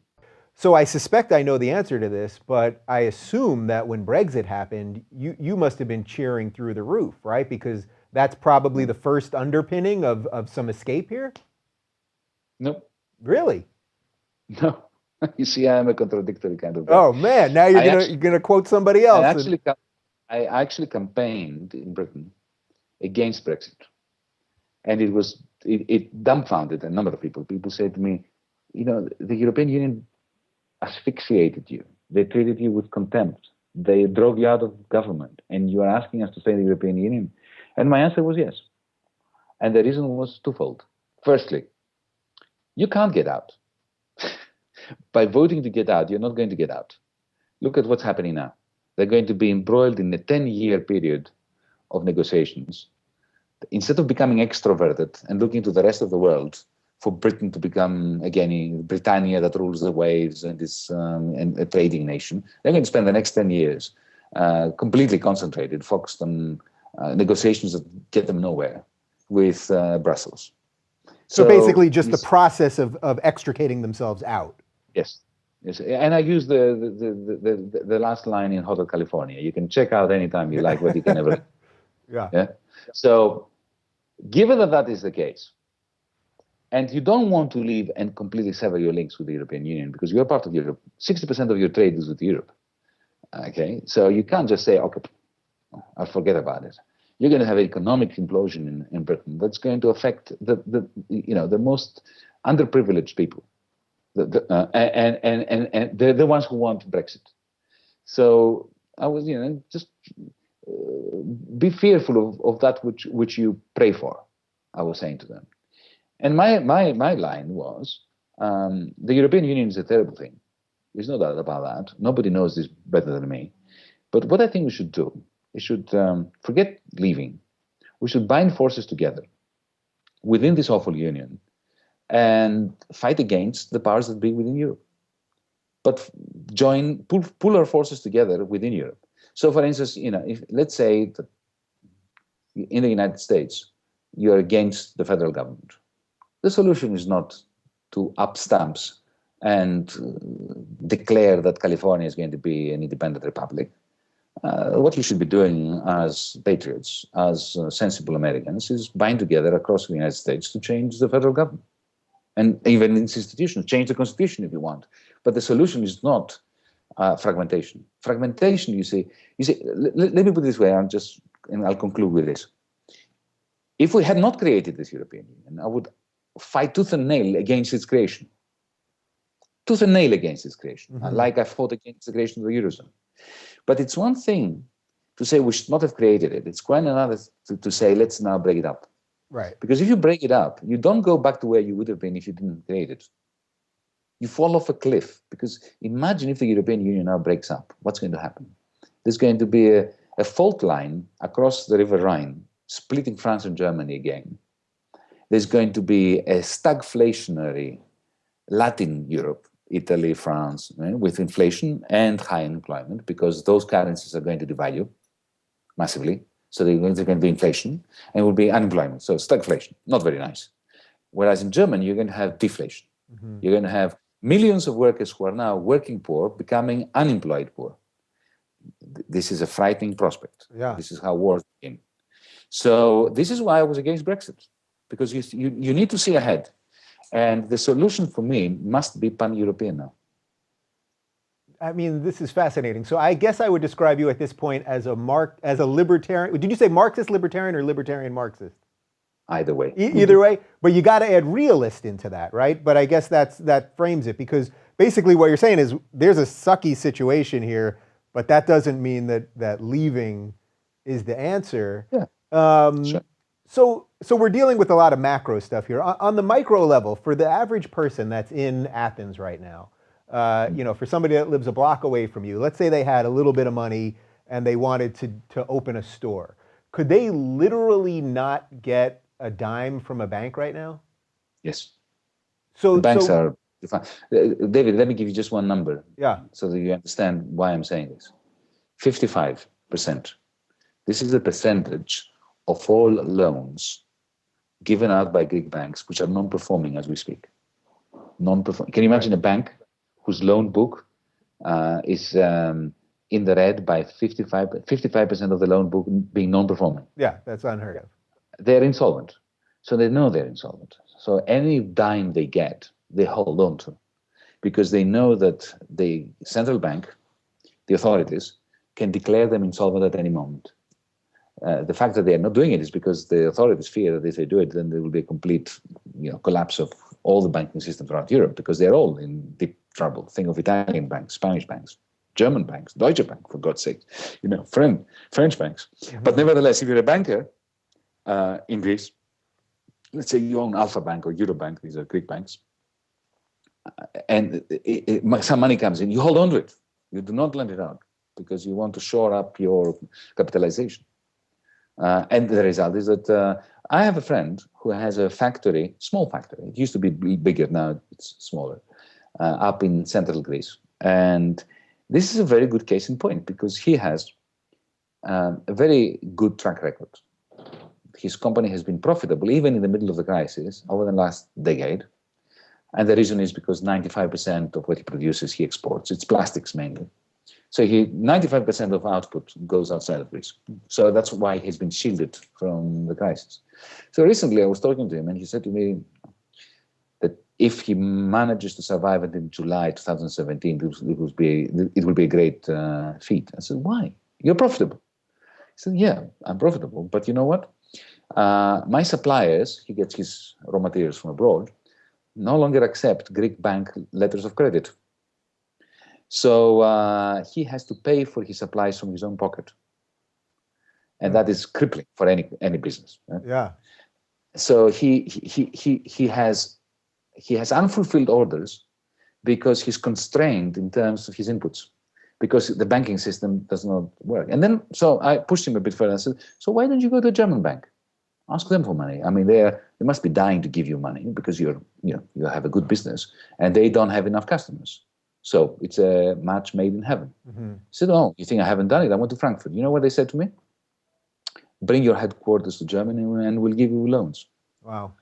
So I suspect I know the answer to this, but I assume that when Brexit happened, you must have been cheering through the roof, right? Because that's probably the first underpinning of some escape here. No, Really? no. You see, I am a contradictory kind of guy. Oh man, now you're I gonna actually, you're gonna quote somebody I else. actually, I actually campaigned in Britain against Brexit, and it dumbfounded a number of people. People said to me, the European Union asphyxiated you. They treated you with contempt. They drove you out of government, and you are asking us to stay in the European Union. And my answer was yes. And the reason was twofold. Firstly, you can't get out. By voting to get out, you're not going to get out. Look at what's happening now. They're going to be embroiled in a 10-year period of negotiations. Instead of becoming extroverted and looking to the rest of the world for Britain to become, again, Britannia that rules the waves and is and a trading nation, they're going to spend the next 10 years completely concentrated, focused on negotiations that get them nowhere with Brussels. So basically just the process of extricating themselves out. Yes. Yes. And I use the last line in Hotel California. You can check out anytime you like, but you can never. Yeah. So given that that is the case, and you don't want to leave and completely sever your links with the European Union because you're part of Europe, 60% of your trade is with Europe. Okay. So you can't just say, okay, I'll forget about it. You're going to have an economic implosion in Britain that's going to affect the most underprivileged people. And they're the ones who want Brexit. So I was, just be fearful of that which you pray for, I was saying to them. And my line was, the European Union is a terrible thing. There's no doubt about that. Nobody knows this better than me. But what I think we should do, we should forget leaving. We should bind forces together within this awful union and fight against the powers that be within Europe. But pull our forces together within Europe. So, for instance, if let's say that in the United States you are against the federal government, the solution is not to up stamps and declare that California is going to be an independent republic. What you should be doing as patriots, as sensible Americans, is bind together across the United States to change the federal government. And even in institutions, change the constitution if you want. But the solution is not fragmentation. Fragmentation, you see, let me put it this way, and I'll conclude with this. If we had not created this European Union, I would fight tooth and nail against its creation. Tooth and nail against its creation, like I fought against the creation of the Eurozone. But it's one thing to say we should not have created it. It's quite another to say, let's now break it up. Right. Because if you break it up, you don't go back to where you would have been if you didn't create it. You fall off a cliff. Because imagine if the European Union now breaks up. What's going to happen? There's going to be a fault line across the River Rhine, splitting France and Germany again. There's going to be a stagflationary Latin Europe, Italy, France, with inflation and high unemployment, because those currencies are going to devalue massively. So there's going to be inflation and will be unemployment. So stagflation, not very nice. Whereas in Germany, you're going to have deflation. You're going to have millions of workers who are now working poor becoming unemployed poor. This is a frightening prospect. Yeah. This is how wars begin. So this is why I was against Brexit, because you need to see ahead. And the solution for me must be pan-European now. I mean, this is fascinating. So I guess I would describe you at this point as a libertarian. Did you say Marxist libertarian or libertarian Marxist? Either way. Either way, but you got to add realist into that, right? But I guess that frames it, because basically what you're saying is there's a sucky situation here, but that doesn't mean that leaving is the answer. Yeah. Sure. So we're dealing with a lot of macro stuff here. On the micro level, for the average person that's in Athens right now, for somebody that lives a block away from you, let's say they had a little bit of money and they wanted to open a store. Could they literally not get a dime from a bank right now? Yes. So the banks are defined. David, let me give you just one number. Yeah. So that you understand why I'm saying this. 55%. This is the percentage of all loans given out by Greek banks, which are non-performing as we speak. Non-performing. Can you imagine a bank whose loan book is in the red by 55% of the loan book being non-performing. Yeah, that's unheard of. They're insolvent. So they know they're insolvent. So any dime they get, they hold on to, because they know that the central bank, the authorities, can declare them insolvent at any moment. The fact that they are not doing it is because the authorities fear that if they do it, then there will be a complete, collapse of all the banking systems around Europe, because they're all in deep trouble. Think of Italian banks, Spanish banks, German banks, Deutsche Bank, for God's sake, French banks. Mm-hmm. But nevertheless, if you're a banker in Greece, let's say you own Alpha Bank or Eurobank, these are Greek banks, and some money comes in, you hold on to it. You do not lend it out because you want to shore up your capitalization. And the result is that I have a friend who has a factory, small factory. It used to be bigger, now it's smaller, up in central Greece. And this is a very good case in point, because he has a very good track record. His company has been profitable even in the middle of the crisis over the last decade. And the reason is because 95% of what he produces, he exports. It's plastics mainly. So 95% of output goes outside of Greece. So that's why he's been shielded from the crisis. So recently I was talking to him, and he said to me that if he manages to survive until July 2017, it will be a great feat. I said, why? You're profitable. He said, yeah, I'm profitable. But you know what? My suppliers, he gets his raw materials from abroad, no longer accept Greek bank letters of credit. So he has to pay for his supplies from his own pocket. And that is crippling for any business. Right? Yeah. So he has unfulfilled orders because he's constrained in terms of his inputs, because the banking system does not work. And then, so I pushed him a bit further and said, so why don't you go to a German bank? Ask them for money. I mean, they must be dying to give you money because you have a good business, and they don't have enough customers. So it's a match made in heaven. Mm-hmm. He said, oh, you think I haven't done it? I went to Frankfurt. You know what they said to me? Bring your headquarters to Germany and we'll give you loans. Wow.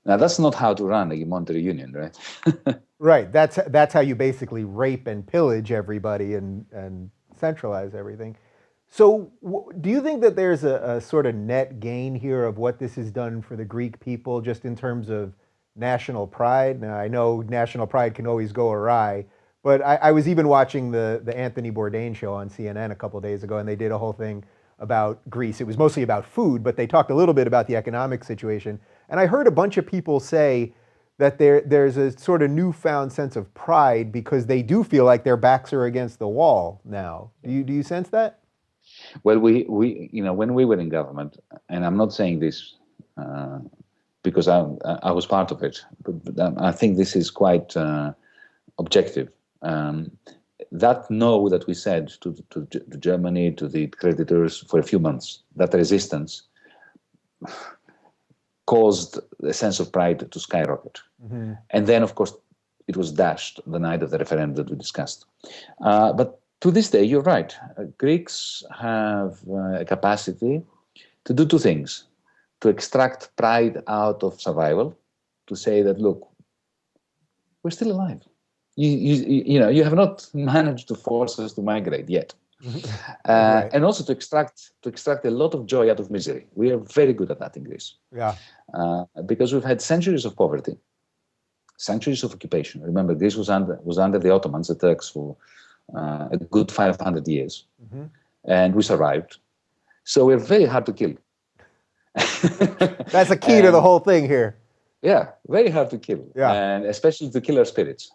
Now, that's not how to run a monetary union, right? Right. That's how you basically rape and pillage everybody and centralize everything. So do you think that there's a sort of net gain here of what this has done for the Greek people, just in terms of national pride? Now, I know national pride can always go awry, but I was even watching the Anthony Bourdain show on CNN a couple of days ago, and they did a whole thing about Greece. It was mostly about food, but they talked a little bit about the economic situation. And I heard a bunch of people say that there's a sort of newfound sense of pride because they do feel like their backs are against the wall now. Do you sense that? Well, we when we were in government, and I'm not saying this because I was part of it, but I think this is quite objective. That no that we said to Germany, to the creditors for a few months, that resistance caused a sense of pride to skyrocket. Mm-hmm. And then, of course, it was dashed the night of the referendum that we discussed. But to this day, you're right. Greeks have a capacity to do two things: to extract pride out of survival, to say that, look, we're still alive. You have not managed to force us to migrate yet. Right. And also to extract a lot of joy out of misery. We are very good at that in Greece. Yeah. Because we've had centuries of poverty, centuries of occupation. Remember, Greece was under the Ottomans, the Turks, for a good 500 years, mm-hmm. and we survived. So we're very hard to kill. That's the key to the whole thing here. Yeah, very hard to kill, and especially to kill our spirits.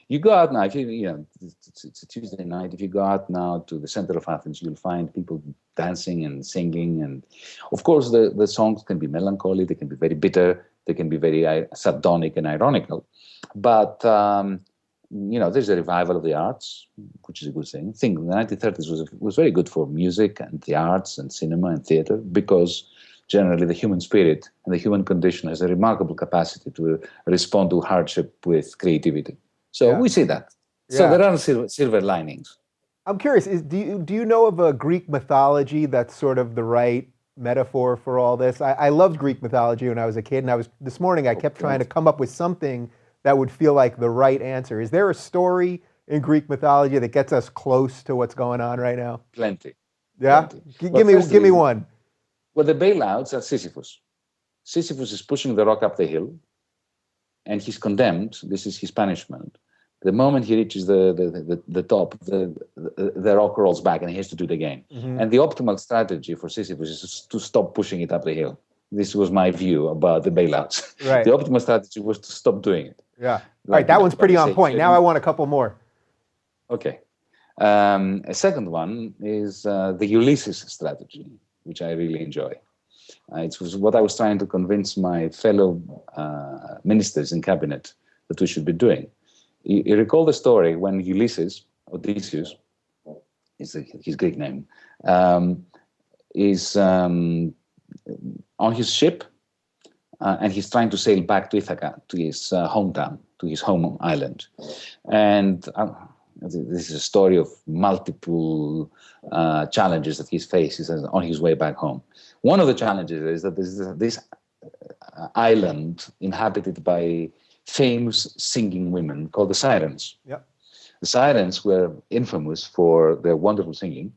You go out now, if it's a Tuesday night, if you go out now to the center of Athens, you'll find people dancing and singing. And of course, the songs can be melancholy, they can be very bitter, they can be very sardonic and ironical. But, there's a revival of the arts, which is a good thing. I think the 1930s was very good for music and the arts and cinema and theater, because generally the human spirit and the human condition has a remarkable capacity to respond to hardship with creativity. So we see that. Yeah. So there are silver linings. I'm curious, do you know of a Greek mythology that's sort of the right metaphor for all this? I loved Greek mythology when I was a kid, and this morning I kept trying to come up with something that would feel like the right answer. Is there a story in Greek mythology that gets us close to what's going on right now? Plenty, Yeah, plenty. give But me give me firstly, one. well, the bailouts are Sisyphus. Sisyphus is pushing the rock up the hill, and he's condemned. This is his punishment. The moment he reaches the top, the rock rolls back, and he has to do it again. Mm-hmm. And the optimal strategy for Sisyphus is to stop pushing it up the hill. This was my view about the bailouts. Right. The optimal strategy was to stop doing it. Yeah. All right, Like, that one's pretty on say, point. Now I want a couple more. Okay. A second one is the Ulysses strategy, which I really enjoy. It was what I was trying to convince my fellow ministers in cabinet that we should be doing. You recall the story when Ulysses, Odysseus, is his Greek name, is on his ship, and he's trying to sail back to Ithaca, to his hometown, to his home island. And this is a story of multiple challenges that he faces on his way back home. One of the challenges is that there's this island inhabited by famous singing women called the Sirens. Yep. The Sirens were infamous for their wonderful singing,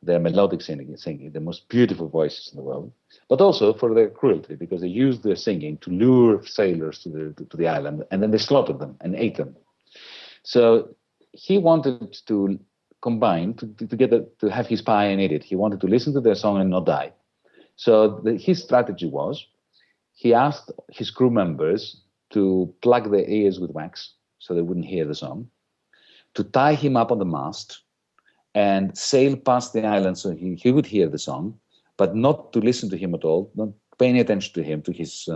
their melodic singing, the most beautiful voices in the world, but also for their cruelty, because they used their singing to lure sailors to the island, and then they slaughtered them and ate them. So he wanted to combine, to have his pie and eat it. He wanted to listen to their song and not die. So his strategy was, he asked his crew members to plug their ears with wax so they wouldn't hear the song, to tie him up on the mast and sail past the island so he would hear the song, but not to listen to him at all, not pay any attention to him, to his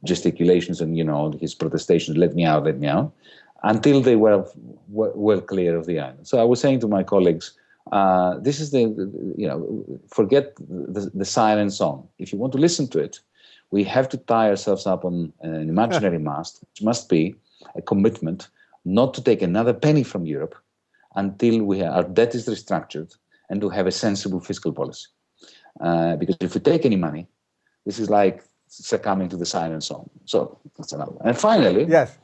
gesticulations and, his protestations, let me out, until they were well clear of the island. So I was saying to my colleagues, this is forget the siren song. If you want to listen to it, we have to tie ourselves up on an imaginary mast, which must be a commitment not to take another penny from Europe until our debt is restructured and to have a sensible fiscal policy. Because if we take any money, this is like succumbing to the siren song. So that's another one. And finally, yes,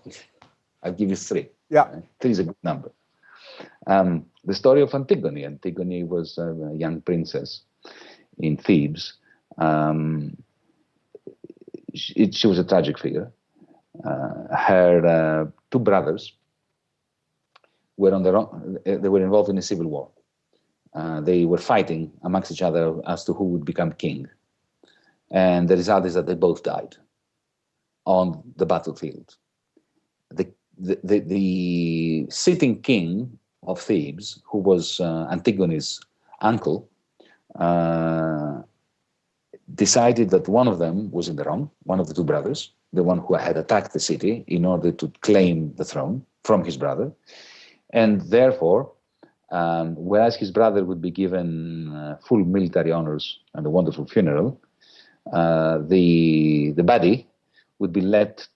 I'll give you three. Yeah. Three is a good number. The story of Antigone. Antigone was a young princess in Thebes. She was a tragic figure. Her two brothers were they were involved in a civil war. They were fighting amongst each other as to who would become king. And the result is that they both died on the battlefield. The sitting king of Thebes, who was Antigone's uncle, decided that one of them was in the wrong, one of the two brothers, the one who had attacked the city in order to claim the throne from his brother. And therefore, whereas his brother would be given full military honors and a wonderful funeral, the body would be left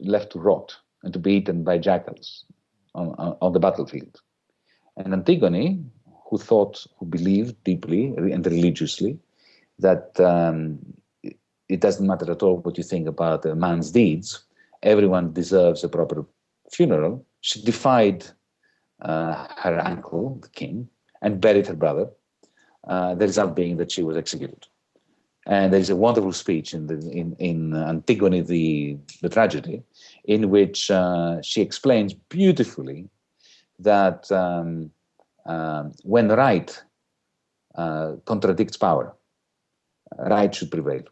to rot and to be eaten by jackals on the battlefield. And Antigone, who believed deeply and religiously that it doesn't matter at all what you think about a man's deeds, everyone deserves a proper funeral, she defied her uncle, the king, and buried her brother, the result being that she was executed. And there is a wonderful speech in Antigone, the tragedy, in which she explains beautifully that when right contradicts power, right should prevail.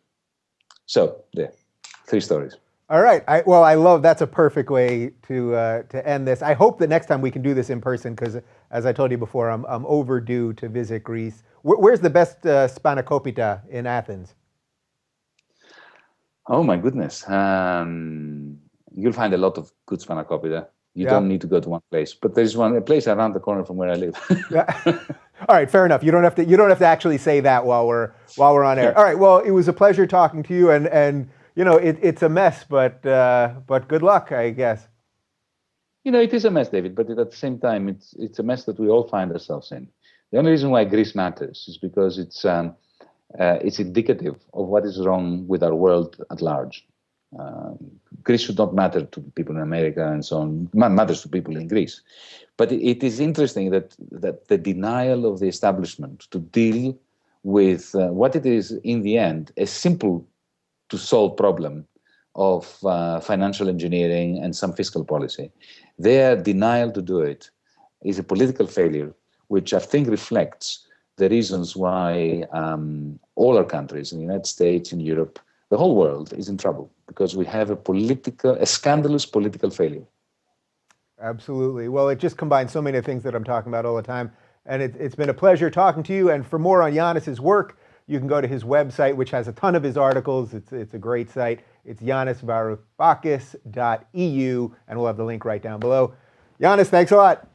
So, there, three stories. All right. I love, that's a perfect way to end this. I hope that next time we can do this in person, because as I told you before, I'm overdue to visit Greece. Where's the best spanakopita in Athens? Oh my goodness. You'll find a lot of good spanakopita. You don't need to go to one place, but there's a place around the corner from where I live. Yeah. All right, fair enough. You don't have to actually say that while we're on air. All right. Well, it was a pleasure talking to you, and it's a mess, but good luck, I guess. It is a mess, David, but at the same time, it's a mess that we all find ourselves in. The only reason why Greece matters is because it's indicative of what is wrong with our world at large. Greece should not matter to people in America and so on. Matters to people in Greece. But it is interesting that the denial of the establishment to deal with what it is in the end, a simple to solve problem of financial engineering and some fiscal policy. Their denial to do it is a political failure, which I think reflects the reasons why all our countries, in the United States, in Europe, the whole world is in trouble, because we have a scandalous political failure. Absolutely. Well, it just combines so many things that I'm talking about all the time. And it's been a pleasure talking to you. And for more on Yanis's work, you can go to his website, which has a ton of his articles. It's a great site. It's yanisvaroufakis.eu, and we'll have the link right down below. Yanis, thanks a lot.